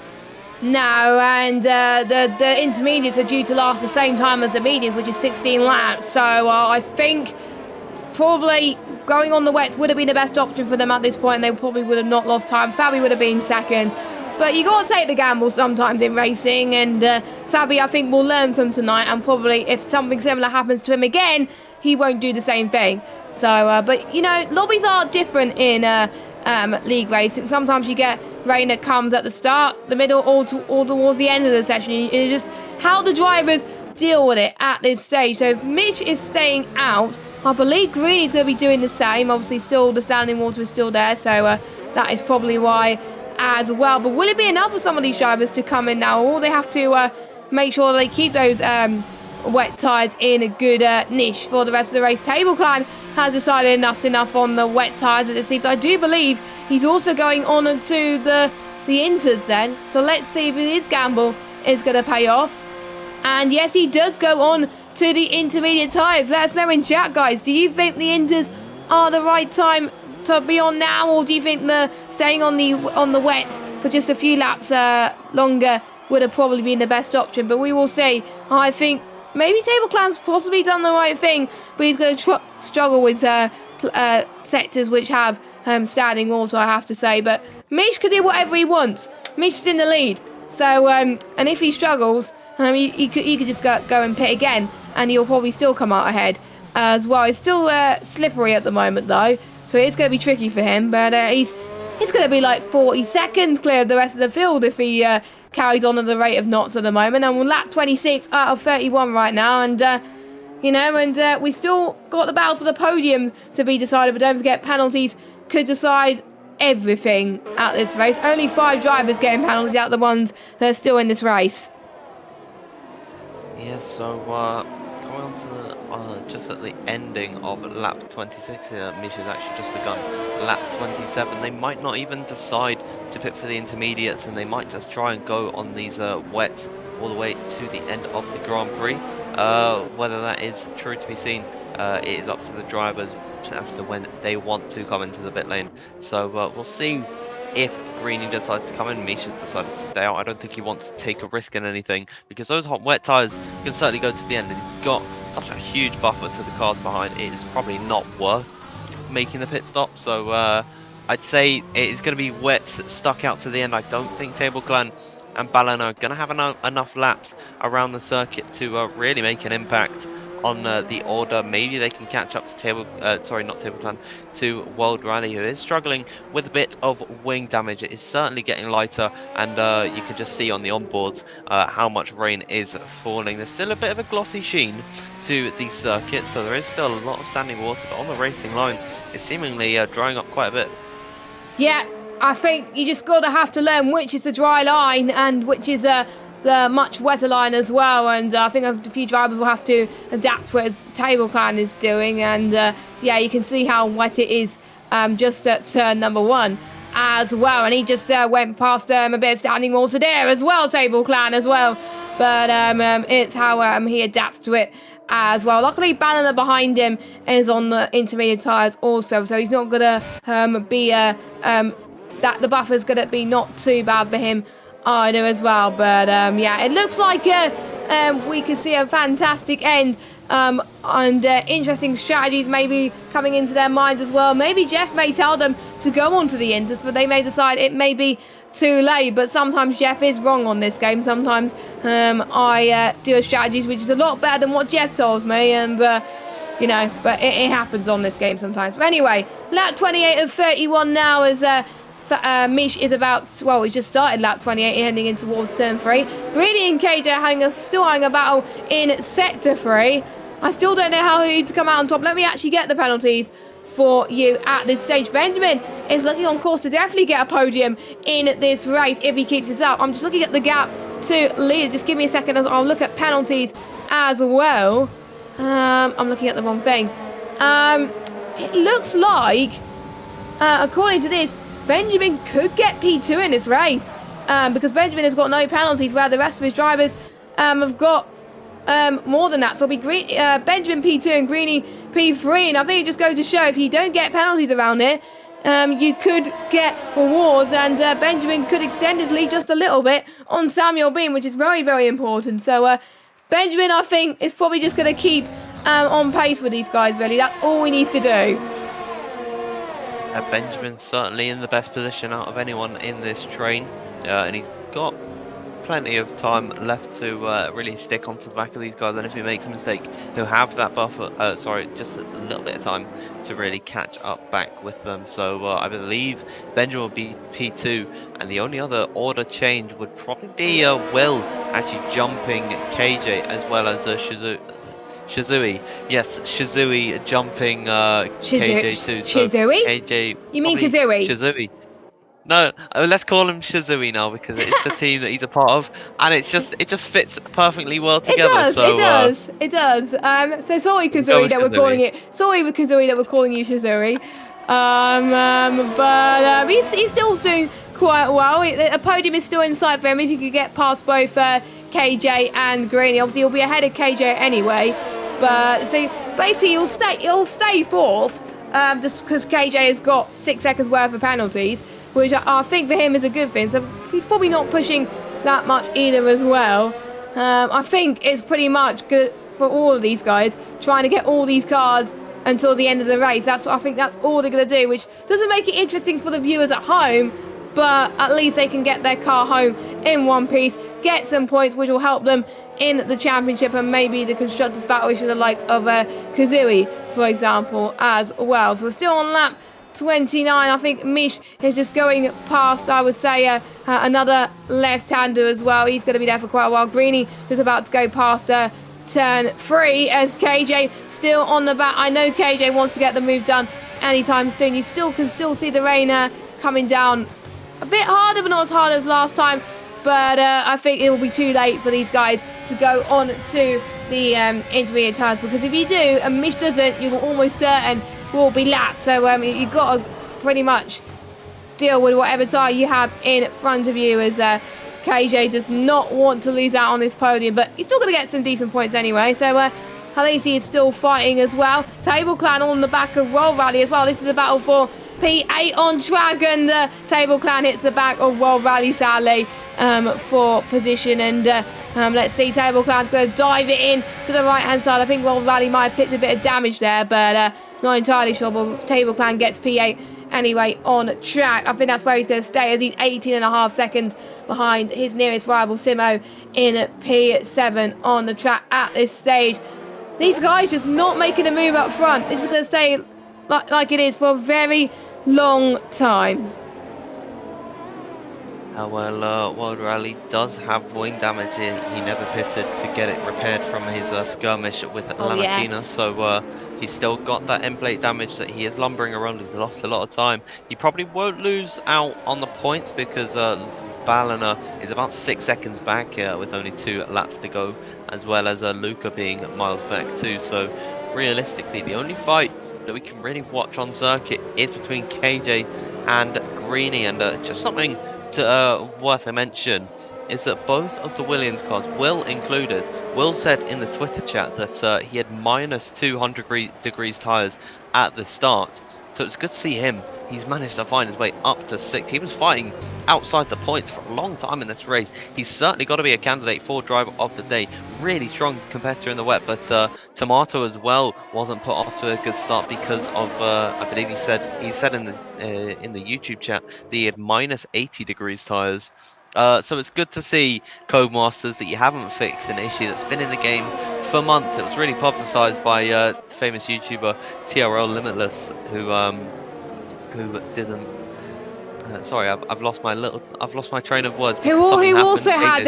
No, and the intermediates are due to last the same time as the mediums, which is 16 laps. So I think probably going on the wets would have been the best option for them at this point, and they probably would have not lost time. Fabi would have been second. But you got to take the gamble sometimes in racing, and Fabi, I think, will learn from tonight, and probably if something similar happens to him again, he won't do the same thing. So, but, you know, lobbies are different in league racing. Sometimes you get rain that comes at the start, the middle, or towards the end of the session. It's just how the drivers deal with it at this stage. So if Mitch is staying out, I believe Greeny's going to be doing the same. Obviously, still the standing water is still there, so that is probably why as well. But will it be enough for some of these drivers to come in now, or they have to make sure they keep those wet tyres in a good niche for the rest of the race? Table Clan has decided enough's enough on the wet tyres, as it seems. I do believe he's also going on to the Inters then. So let's see if his gamble is going to pay off. And yes, he does go on to the intermediate tyres. Let us know in chat, guys. Do you think the Inters are the right time to be on now, or do you think the staying on the wet for just a few laps longer would have probably been the best option? But we will see. I think maybe Table Clan's possibly done the right thing, but he's going to struggle with sectors which have standing water, I have to say. But Mish can do whatever he wants. Mish is in the lead, so and if he struggles, he could just go and pit again, and he'll probably still come out ahead as well. It's still slippery at the moment though, so it's going to be tricky for him. But he's going to be like 40 seconds clear of the rest of the field if he carries on at the rate of knots at the moment. And we're lap 26 out of 31 right now, and we still got the battles for the podium to be decided. But don't forget, penalties could decide everything at this race. Only 5 drivers getting penalties out of the ones that are still in this race. Yeah, so going on to the, just at the ending of lap 26 here, Mish has actually just begun lap 27. They might not even decide to pit for the intermediates, and they might just try and go on these wets all the way to the end of the Grand Prix. Whether that is true to be seen, it is up to the drivers as to when they want to come into the pit lane. So we'll see if Greeny decides to come in. Mish has decided to stay out. I don't think he wants to take a risk in anything, because those hot wet tyres can certainly go to the end, and you've got such a huge buffer to the cars behind. It is probably not worth making the pit stop. So I'd say it is going to be wets stuck out to the end. I don't think Table Clan and Balan are going to have enough laps around the circuit to really make an impact on the order. Maybe they can catch up to to World Rally, who is struggling with a bit of wing damage. It is certainly getting lighter, and you can just see on the onboards how much rain is falling. There's still a bit of a glossy sheen to the circuit, so there is still a lot of standing water, but on the racing line it's seemingly drying up quite a bit. Yeah, I think you just have to learn which is the dry line and which is the much wetter line as well, and I think a few drivers will have to adapt to what his Table Clan is doing. And yeah, you can see how wet it is just at turn number 1 as well, and he just went past a bit of standing water there as well, Table Clan as well. But it's how he adapts to it as well. Luckily, Banner behind him is on the intermediate tyres also, so he's not gonna be that the buffer's gonna be not too bad for him either as well. But yeah, it looks like we could see a fantastic end, and interesting strategies maybe coming into their minds as well. Maybe Jeff may tell them to go on to the Inters, but they may decide it may be too late. But sometimes Jeff is wrong on this game. Sometimes I do a strategy which is a lot better than what Jeff tells me, and you know, but it happens on this game sometimes. But anyway, lap 28 of 31 now as Mish is about, well, we just started lap 28 heading in towards turn 3. Greedy and KJ are still having a battle in sector 3. I still don't know how to come out on top. Let me actually get the penalties for you at this stage. Benjamin is looking on course to definitely get a podium in this race if he keeps this up. I'm just looking at the gap to lead. Just give me a second as I'll look at penalties as well. I'm looking at the wrong thing. It looks like, according to this, Benjamin could get P2 in this race because Benjamin has got no penalties, where the rest of his drivers have got more than that. So it'll be Benjamin P2 and Greeny P3, and I think it just goes to show if you don't get penalties around it, you could get rewards, and Benjamin could extend his lead just a little bit on Samuel Bean, which is very, very important. So Benjamin, I think, is probably just going to keep on pace with these guys, really. That's all he needs to do. Benjamin's certainly in the best position out of anyone in this train, and he's got plenty of time left to really stick onto the back of these guys, and if he makes a mistake, he'll have that buffer, just a little bit of time to really catch up back with them. So I believe Benjamin will be P2, and the only other order change would probably be Will actually jumping KJ as well as Shizui. Yes, Shizui jumping KJ too. So Shizui? KJ. You mean Kazui? Shizui. No, let's call him Shizui now because it's the team that he's a part of, and it just fits perfectly well together. It does. So sorry, Kazui, that we're calling it. Sorry, Kazui, that we're calling you Shizui. But he's still doing quite well. A podium is still in sight for him if he could get past both KJ and Greeny. Obviously, he'll be ahead of KJ anyway. But so basically, he'll stay fourth, just because KJ has got 6 seconds worth of penalties, which I think for him is a good thing. So he's probably not pushing that much either as well. I think it's pretty much good for all of these guys, trying to get all these cars until the end of the race. I think that's all they're going to do, which doesn't make it interesting for the viewers at home, but at least they can get their car home in one piece, get some points, which will help them in the championship and maybe the constructors battle issue, the likes of Kazui, for example, as well. So we're still on lap 29. I think Mish is just going past, I would say, another left-hander as well. He's going to be there for quite a while. Greeny is about to go past turn 3 as KJ still on the back. I know KJ wants to get the move done anytime soon. You can still see the rain coming down a bit harder, but not as hard as last time. But I think it will be too late for these guys to go on to the intermediate tires, because if you do and Mish doesn't, you're almost certain will be lapped. So you've got to pretty much deal with whatever tire you have in front of you, as KJ does not want to lose out on this podium, but he's still going to get some decent points anyway. So Halisi is still fighting as well. Table Clan on the back of Roll Rally as well. This is a battle for P8 on track, and the Table Clan hits the back of Roll Rally sadly for position, and let's see, Table Clan's going to dive it in to the right hand side. I think Roll Rally might have picked a bit of damage there, but not entirely sure. But Table Clan gets P8 anyway on track. I think that's where he's going to stay, as he's 18.5 seconds behind his nearest rival Simo in P7 on the track at this stage. These guys just not making a move up front. This is going to stay like it is for a very long time. World Rally does have wing damage. He never pitted to get it repaired from his skirmish with Lanakina, yes. So he's still got that end plate damage that he is lumbering around. He's lost a lot of time. He probably won't lose out on the points because Ballina is about 6 seconds back with only 2 laps to go, as well as Luca being miles back too. So realistically, the only fight that we can really watch on circuit is between KJ and Greeny, and just something to worth a mention is that both of the Williams cars, Will included, Will said in the Twitter chat that he had minus 200 degrees tyres at the start. So it's good to see him. He's managed to find his way up to 6th. He was fighting outside the points for a long time in this race. He's certainly got to be a candidate for driver of the day. Really strong competitor in the wet, but Tomato as well wasn't put off to a good start because of I believe he said in the YouTube chat that he had minus 80 degrees tyres. So it's good to see Codemasters that you haven't fixed an issue that's been in the game for months. It was really publicised by famous YouTuber TRL Limitless, who didn't. Sorry, I've lost my train of words. Who also had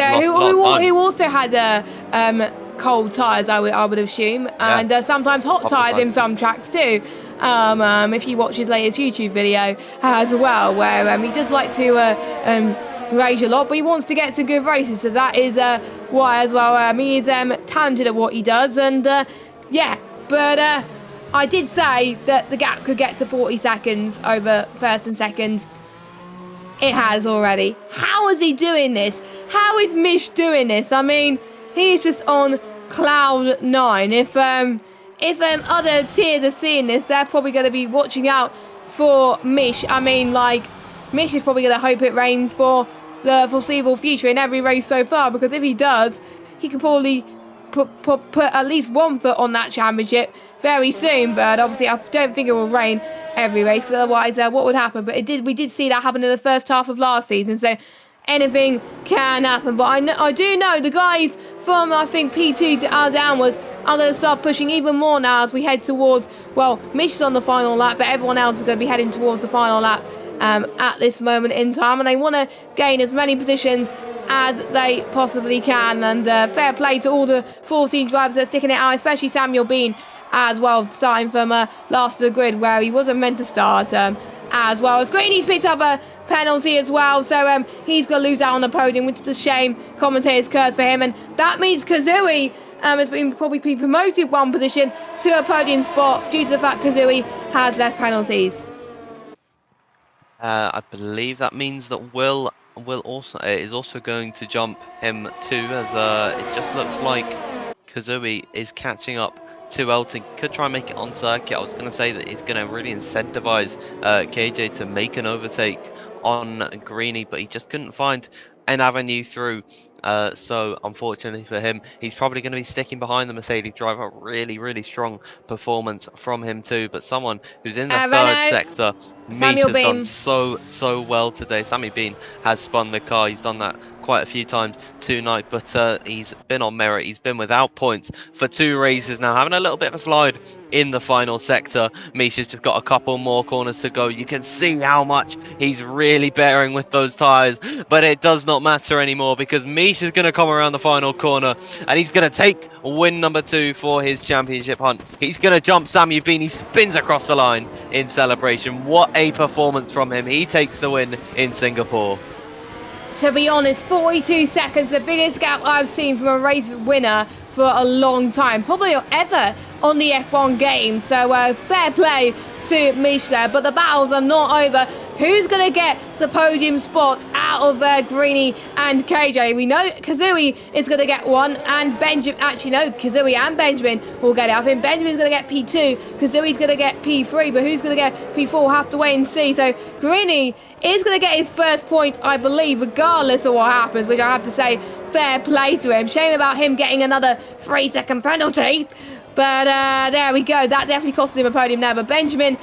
cold tyres, I would assume, and sometimes hot tyres in some tracks too. If you watch his latest YouTube video as well, where he does like to rage a lot, but he wants to get some good races, so that is why as well. He is talented at what he does, and yeah, but I did say that the gap could get to 40 seconds over first and second. It has already. How is he doing this? How is Mish doing this? I mean, he's just on cloud 9. If other tiers are seeing this, they're probably going to be watching out for Mish. I mean, like, Mish is probably going to hope it rains for the foreseeable future in every race so far, because if he does, he could probably put at least one foot on that championship very soon. But obviously, I don't think it will rain every race, because otherwise what would happen? But we did see that happen in the first half of last season, so anything can happen. But I do know the guys from, I think, P2 downwards are going to start pushing even more now as we head towards, well, Mish is on the final lap, but everyone else is going to be heading towards the final lap at this moment in time, and they want to gain as many positions as they possibly can. And fair play to all the 14 drivers that are sticking it out, especially Samuel Bean as well, starting from last of the grid where he wasn't meant to start as well. As Greeny's picked up a penalty as well, so he's going to lose out on the podium, which is a shame. Commentator's curse for him, and that means Kazooie has probably been promoted one position to a podium spot due to the fact Kazooie has less penalties. I believe that means that Will is also going to jump him too, as it just looks like Kazooie is catching up to Elton. Could try and make it on circuit. I was going to say that he's going to really incentivize KJ to make an overtake on Greeny, but he just couldn't find an avenue through. So unfortunately for him, he's probably going to be sticking behind the Mercedes driver. Really strong performance from him too, but someone who's in the third sector. Mish has done so well today. Sammy Bean has spun the car. He's done that quite a few times tonight, but he's been on merit. He's been without points for 2 races now, having a little bit of a slide in the final sector. Mish has just got a couple more corners to go. You can see how much he's really bearing with those tyres, but it does not matter anymore, because Mish is going to come around the final corner and he's going to take win number 2 for his championship hunt. He's going to jump Samuel Bean. He spins across the line in celebration. What a performance from him. He takes the win in Singapore. To be honest, 42 seconds, the biggest gap I've seen from a race winner for a long time, probably ever on the F1 game. So fair play to Mish there, but the battles are not over. Who's going to get the podium spots out of Greeny and KJ? We know Kazooie is going to get one, and Benjamin, actually no, Kazooie and Benjamin will get it. I think Benjamin's going to get P2, Kazooie's going to get P3, but who's going to get P4? We'll have to wait and see. So Greeny is going to get his first point, I believe, regardless of what happens, which I have to say, fair play to him. Shame about him getting another 3-second penalty. But there we go. That definitely costed him a podium now. But Benjamin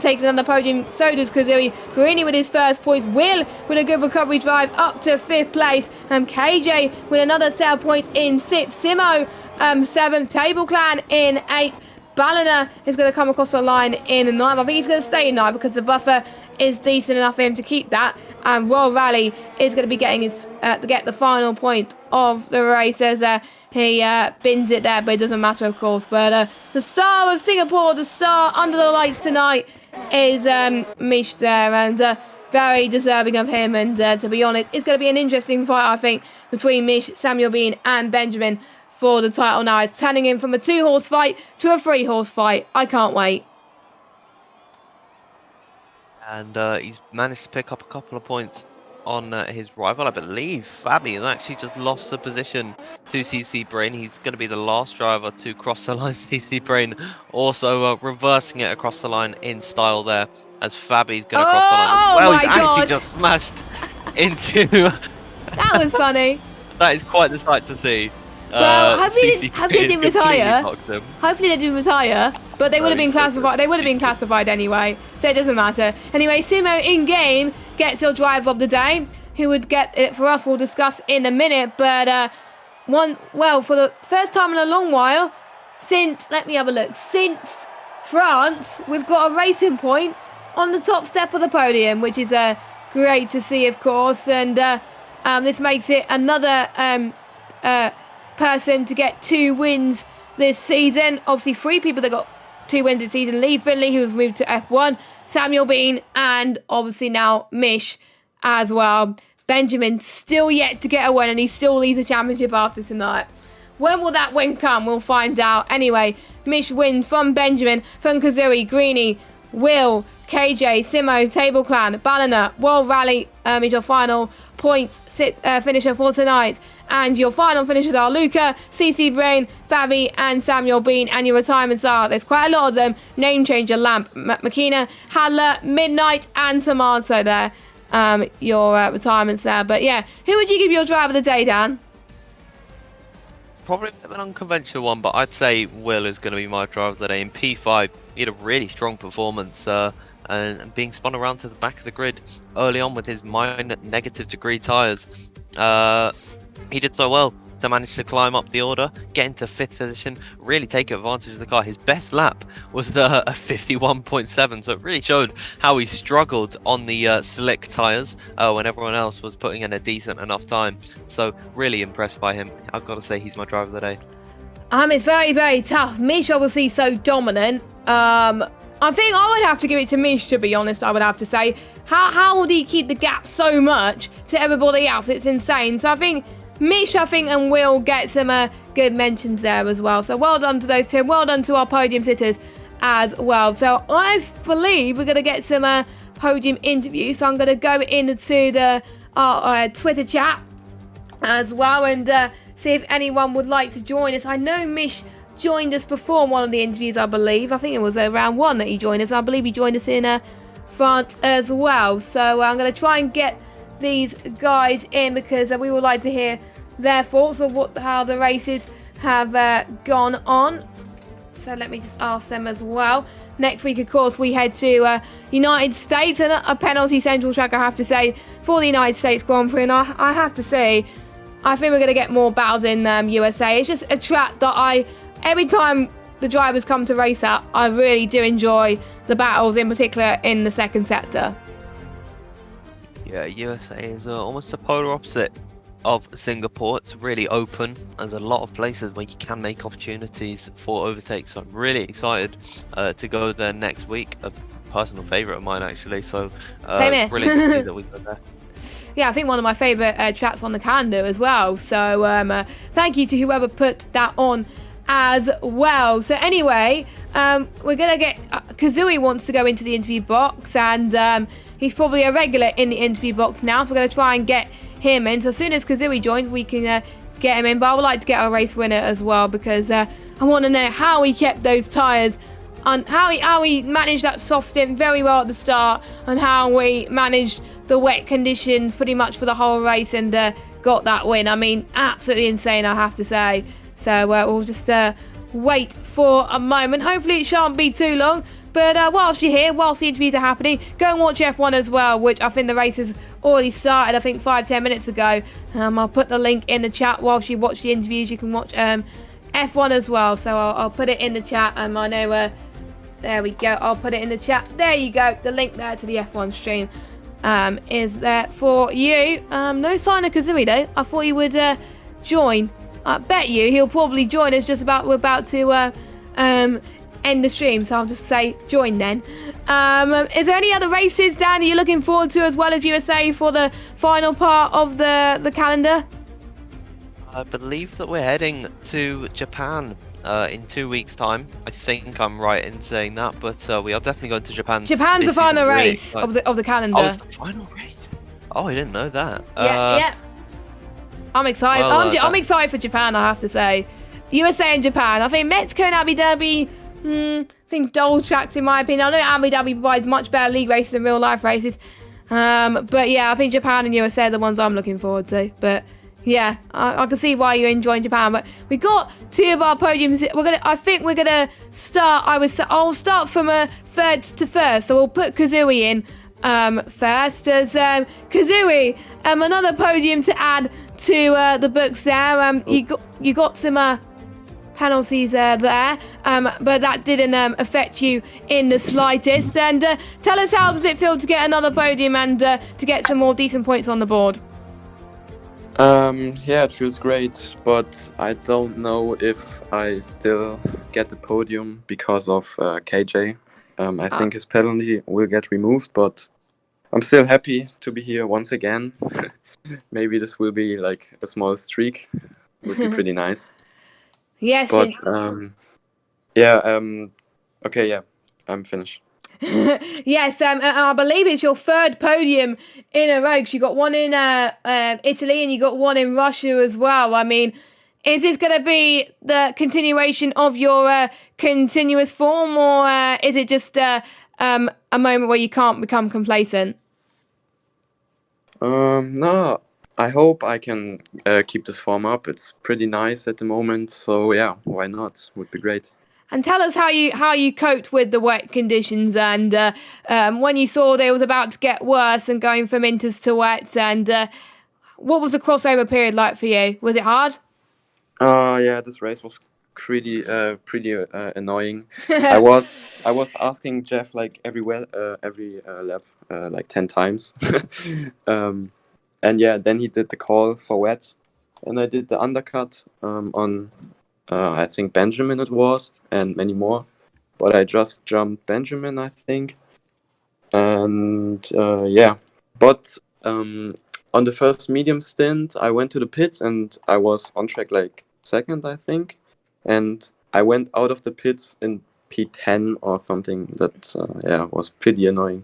takes another podium. So does Kazooie. Greeny with his first points. Will with a good recovery drive up to 5th place. KJ with another set of points in 6th. Simo 7th. Table Clan in 8th. Ballina is going to come across the line in 9th. I think he's going to stay in 9th because the buffer is decent enough for him to keep that. And Royal Rally is going to be getting his to get the final point of the race as he bins it there, but it doesn't matter, of course. But the star of Singapore, the star under the lights tonight, is Mish there, and very deserving of him. And to be honest, it's going to be an interesting fight, I think, between Mish, Samuel Bean, and Benjamin for the title now. It's turning in from a 2-horse fight to a 3-horse fight. I can't wait. And he's managed to pick up a couple of points on his rival, I believe. Fabi has actually just lost the position to CC Brain. He's going to be the last driver to cross the line. CC Brain also reversing it across the line in style there, as Fabi's going to cross the line as well. My He's actually God. just smashed into... That was funny. That is quite the sight to see. Well, hopefully they didn't retire. Hopefully they didn't retire, but they would have been classified. They would have been classified anyway, so it doesn't matter. Anyway, Simo in game gets your driver of the day. Who would get it for us? We'll discuss in a minute. But for the first time in a long while, since France, we've got a racing point on the top step of the podium, which is great to see, of course, and this makes it another person to get 2 wins this season. Obviously 3 people that got 2 wins this season: Lee Finley, who was moved to F1, Samuel Bean, and obviously now Mish as well. Benjamin still yet to get a win, and he still leads the championship after tonight. When will that win come? We'll find out. Anyway, Mish wins from Benjamin, from Kazui, Greeny, Will, KJ, Simo, Table Clan, Ballina. World Rally is your final points finisher for tonight. And your final finishers are Luca, CC Brain, Fabi, and Samuel Bean. And your retirements are, there's quite a lot of them: Name Changer, Lamp, Makina, Hadler, Midnight, and Tomato there. Your retirements there. But yeah, who would you give your driver of the day, Dan? It's probably a bit of an unconventional one, but I'd say Will is going to be my driver of the day. In P5, he had a really strong performance. And being spun around to the back of the grid early on with his -degree tyres. He did so well to manage to climb up the order, get into 5th position, really take advantage of the car. His best lap was a 51.7, so it really showed how he struggled on the slick tyres when everyone else was putting in a decent enough time. So really impressed by him. I've got to say he's my driver of the day. It's very, very tough. Mish obviously so dominant. I think I would have to give it to Mish, to be honest. I would have to say, how would he keep the gap so much to everybody else? It's insane. So I think Mish, and Will get some good mentions there as well. So well done to those two. Well done to our podium sitters as well. So I believe we're going to get some podium interviews. So I'm going to go into our Twitter chat as well and see if anyone would like to join us. I know Mish joined us before one of the interviews, I believe. I think it was round 1 that he joined us. I believe he joined us in France as well. So I'm going to try and get these guys in because we would like to hear their thoughts of how the races have gone on. So let me just ask them as well. Next week, of course, we head to United States, and a penalty central track, I have to say, for the United States Grand Prix. And I have to say, I think we're going to get more battles in USA. It's just a track that every time the drivers come to race at, I really do enjoy the battles, in particular in the second sector. Yeah, USA is almost the polar opposite of Singapore. It's really open. There's a lot of places where you can make opportunities for overtakes. So I'm really excited to go there next week. A personal favourite of mine, actually. So brilliant to see that we go there. Yeah, I think one of my favourite tracks on the calendar as well. So thank you to whoever put that on as well. So anyway, we're going to get... Kazui wants to go into the interview box, and he's probably a regular in the interview box now, so we're going to try and get him in. So as soon as Kazui joins, we can get him in. But I would like to get our race winner as well, because I want to know how he kept those tyres, and how he managed that soft stint very well at the start, and how we managed the wet conditions pretty much for the whole race and got that win. I mean, absolutely insane, I have to say. So we'll just wait for a moment. Hopefully it shan't be too long. But whilst you're here, whilst the interviews are happening, go and watch F1 as well, which I think the race has already started, I think 5-10 minutes ago. I'll put the link in the chat. Whilst you watch the interviews, you can watch F1 as well. So I'll put it in the chat. I know, there we go. I'll put it in the chat. There you go. The link there to the F1 stream is there for you. No sign of Kazumi though. I thought he would join. I bet you he'll probably join us just about. We're about to end the stream, so I'll just say join then. Is there any other races, Dan, you're looking forward to as well as USA for the final part of the calendar? I believe that we're heading to Japan in 2 weeks' time. I think I'm right in saying that, but we are definitely going to Japan. Japan's the final race of the calendar. Oh, it's the final race. Oh, I didn't know that. Yeah. I'm excited. Well, I'm excited for Japan, I have to say. USA and Japan. I think Mexico and Abu Dhabi, I think dull tracks in my opinion. I know Abu Dhabi provides much better league races than real life races. But yeah, I think Japan and USA are the ones I'm looking forward to. But yeah, I can see why you're enjoying Japan. But we got two of our podiums. I think we're gonna start. I'll start from a third to first. So we'll put Kazooie in first as Kazooie. Another podium to add to the books there. You got some penalties there, but that didn't affect you in the slightest. And tell us, how does it feel to get another podium and to get some more decent points on the board? Yeah, it feels great, but I don't know if I still get the podium because of KJ. I think his penalty will get removed, but I'm still happy to be here once again. Maybe this will be like a small streak. Would be pretty nice. Yes. But yeah. Okay. Yeah, I'm finished. Yes, I believe it's your third podium in a row, because you got one in Italy and you got one in Russia as well. I mean, is this going to be the continuation of your continuous form, or is it just a moment where you can't become complacent? No, I hope I can keep this form up. It's pretty nice at the moment, so yeah, why not? Would be great. And tell us how you coped with the wet conditions, and when you saw they was about to get worse and going from inters to wets, and what was the crossover period like for you? Was it hard? Yeah, this race was pretty annoying. I was asking Jeff like every lap like 10 times. And yeah, then he did the call for wets, and I did the undercut on I think Benjamin it was, and many more. But I just jumped Benjamin, I think. And yeah, but on the first medium stint, I went to the pits and I was on track like second, I think. And I went out of the pits in P10 or something. That yeah, was pretty annoying.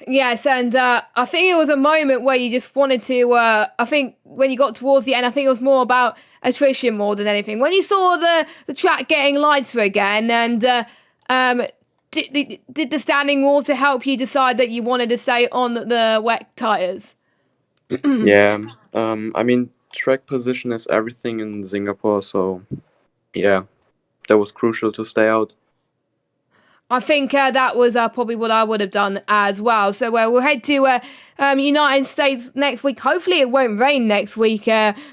Yes, and I think it was a moment where you just wanted to. I think when you got towards the end, I think it was more about attrition more than anything. When you saw the track getting lighter again, and did the standing water help you decide that you wanted to stay on the wet tires? Yeah, I mean, track position is everything in Singapore, so yeah, that was crucial to stay out. I think that was probably what I would have done as well. So we'll head to United States next week. Hopefully it won't rain next week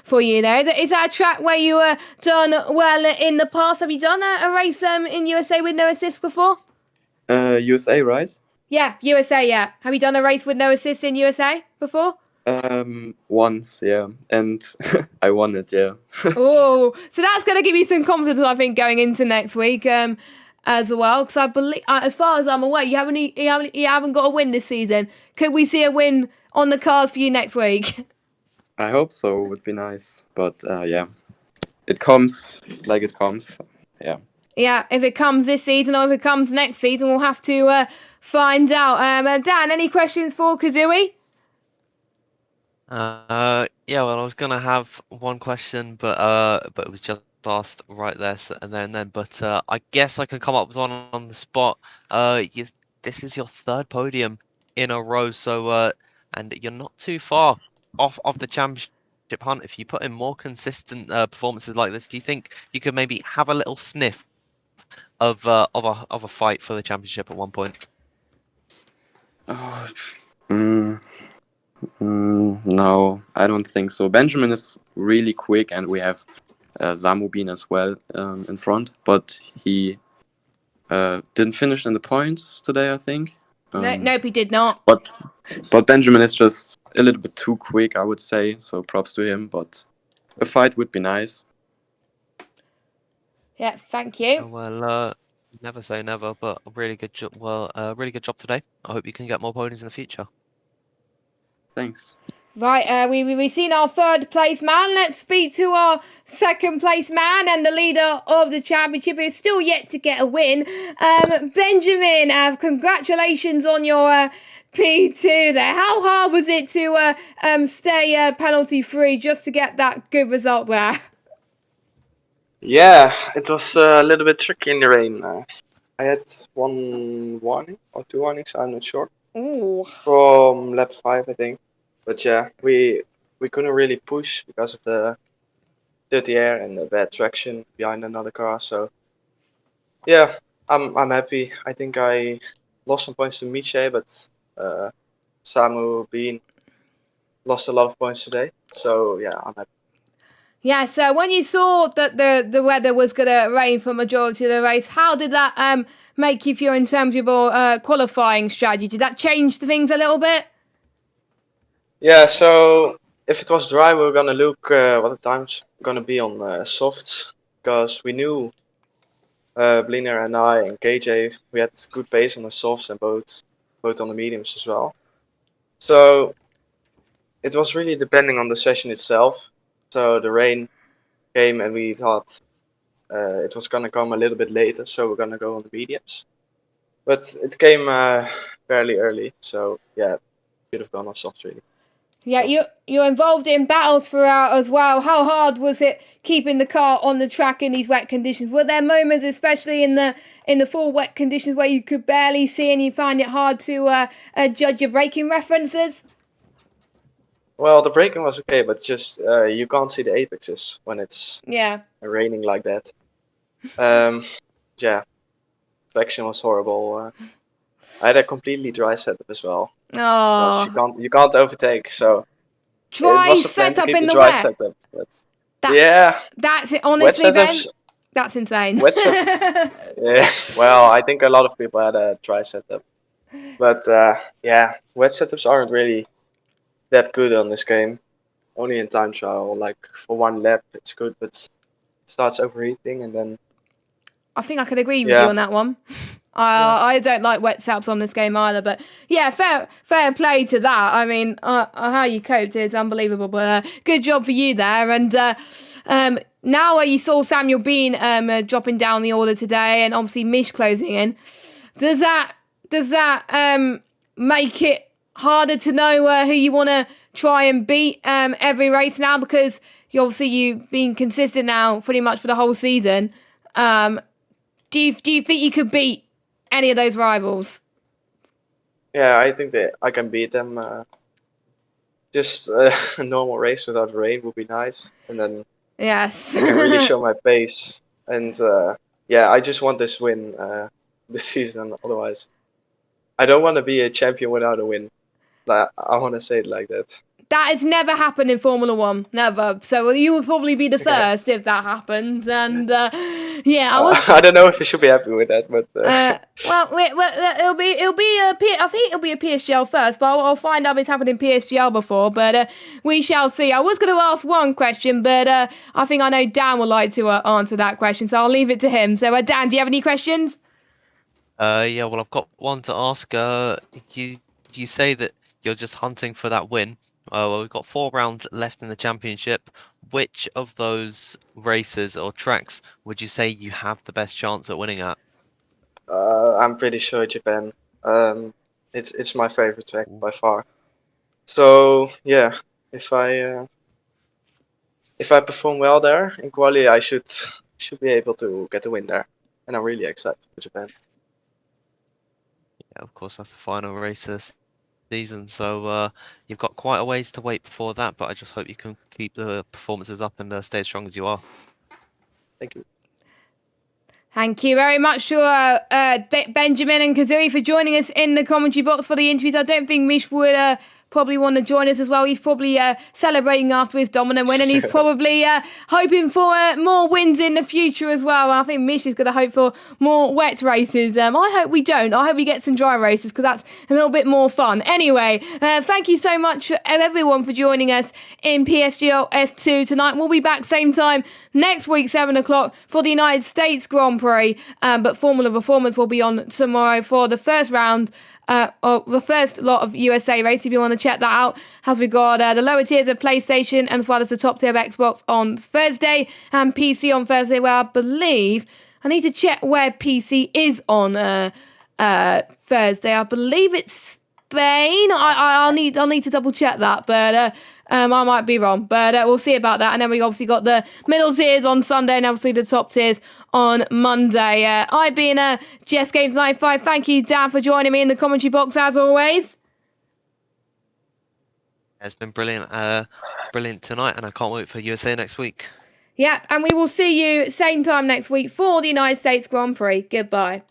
for you there. Is that a track where you done well in the past? Have you done a race in USA with no assist before? USA, right? Yeah, USA, yeah. Have you done a race with no assist in USA before? Once, yeah, and I won it, yeah. Oh, so that's going to give you some confidence, I think, going into next week. As well, because I believe, as far as I'm aware, you haven't got a win this season. Could we see a win on the cards for you next week? I hope so. Would be nice, but yeah, it comes like it comes. Yeah. Yeah, if it comes this season or if it comes next season, we'll have to find out. Dan, any questions for Kazooie? Yeah, well, I was gonna have one question, but it was just asked right there and then. But I guess I can come up with one on the spot. This is your third podium in a row, so and you're not too far off of the championship hunt. If you put in more consistent performances like this, do you think you could maybe have a little sniff of a fight for the championship at one point? No, I don't think so. Benjamin is really quick, and we have Zamubin as well in front, but he didn't finish in the points today, I think. Nope, he did not. But Benjamin is just a little bit too quick, I would say. So props to him. But a fight would be nice. Yeah, thank you. Well, never say never, but a really good job. Well, really good job today. I hope you can get more podiums in the future. Thanks. Right, we've seen our third place man. Let's speak to our second place man and the leader of the championship who is still yet to get a win. Benjamin, congratulations on your P2 there. How hard was it to stay penalty free just to get that good result there? Yeah, it was a little bit tricky in the rain. I had 1 warning or 2 warnings, I'm not sure, Ooh. from lap 5, I think. But yeah, we couldn't really push because of the dirty air and the bad traction behind another car. So yeah, I'm happy. I think I lost some points to Miche, but Samu Bean lost a lot of points today. So yeah, I'm happy. Yeah, so when you saw that the weather was going to rain for majority of the race, how did that make you feel in terms of your qualifying strategy? Did that change things a little bit? Yeah, so if it was dry, we were gonna look what the time's gonna be on softs, because we knew Bliner and I and KJ, we had good pace on the softs and both on the mediums as well. So it was really depending on the session itself. So the rain came and we thought it was gonna come a little bit later, so we're gonna go on the mediums. But it came fairly early, so yeah, should have gone off softs really. Yeah, you're involved in battles throughout as well. How hard was it keeping the car on the track in these wet conditions? Were there moments, especially in the full wet conditions, where you could barely see and you find it hard to judge your braking references? Well, the braking was okay, but just you can't see the apexes when it's raining like that. Yeah, traction was horrible. I had a completely dry setup as well. Oh, You can't overtake, so dry it was a plan to setup keep in the the dry wet. setup. But yeah, That's it. Honestly, wet Ben, setups. that's insane. Yeah, well, I think a lot of people had a dry setup, but yeah, wet setups aren't really that good on this game. Only in time trial, like for 1 lap, it's good, but it starts overheating and then. I think I could agree with you on that one. I don't like wet setups on this game either, but yeah, fair play to that. I mean, how you coped is unbelievable, but good job for you there. And now you saw Samuel Bean dropping down the order today, and obviously Mish closing in. Does that make it harder to know who you want to try and beat every race now, because you've been consistent now pretty much for the whole season? Do you think you could beat any of those rivals? Yeah, I think that I can beat them. Just a normal race without rain would be nice, and then Yes. I can really show my pace. And yeah, I just want this win this season. Otherwise, I don't want to be a champion without a win. Like, I want to say it like that. That has never happened in Formula One, never. So you would probably be the first if that happens. And I don't know if I should be happy with that, but well, it'll be I think it'll be a PSGL first, but I'll find out if it's happened in PSGL before. But we shall see. I was going to ask one question, but I think I know Dan would like to answer that question, so I'll leave it to him. So Dan, do you have any questions? Yeah, well, I've got one to ask. You say that you're just hunting for that win. Well, we've got 4 rounds left in the championship. Which of those races or tracks would you say you have the best chance at winning at? I'm pretty sure Japan. It's my favorite track by far. So yeah, if I perform well there in quali, I should be able to get a win there, and I'm really excited for Japan. Yeah, of course, that's the final race this season, so you've got quite a ways to wait before that, but I just hope you can keep the performances up and stay as strong as you are. Thank you. Thank you very much to Benjamin and Kazui for joining us in the commentary box for the interviews. I don't think Mish would probably want to join us as well. He's probably celebrating after his dominant win, and he's probably hoping for more wins in the future as well. I think Mish is going to hope for more wet races. I hope we don't. I hope we get some dry races, because that's a little bit more fun. Anyway, thank you so much everyone for joining us in PSGL F2 tonight. We'll be back same time next week, 7 o'clock, for the United States Grand Prix. But Formula Performance will be on tomorrow for the first round the first lot of USA race, if you want to check that out, as we got the lower tiers of PlayStation and as well as the top tier of Xbox on Thursday and PC on Thursday, where I believe I need to check where PC is on Thursday. I believe it's Spain. I'll need to double check that, but I might be wrong, but we'll see about that. And then we obviously got the middle tiers on Sunday and obviously the top tiers on Monday. I've been Jess Games 95. Thank you, Dan, for joining me in the commentary box as always. It's been brilliant, brilliant tonight, and I can't wait for USA next week. Yep, and we will see you same time next week for the United States Grand Prix. Goodbye.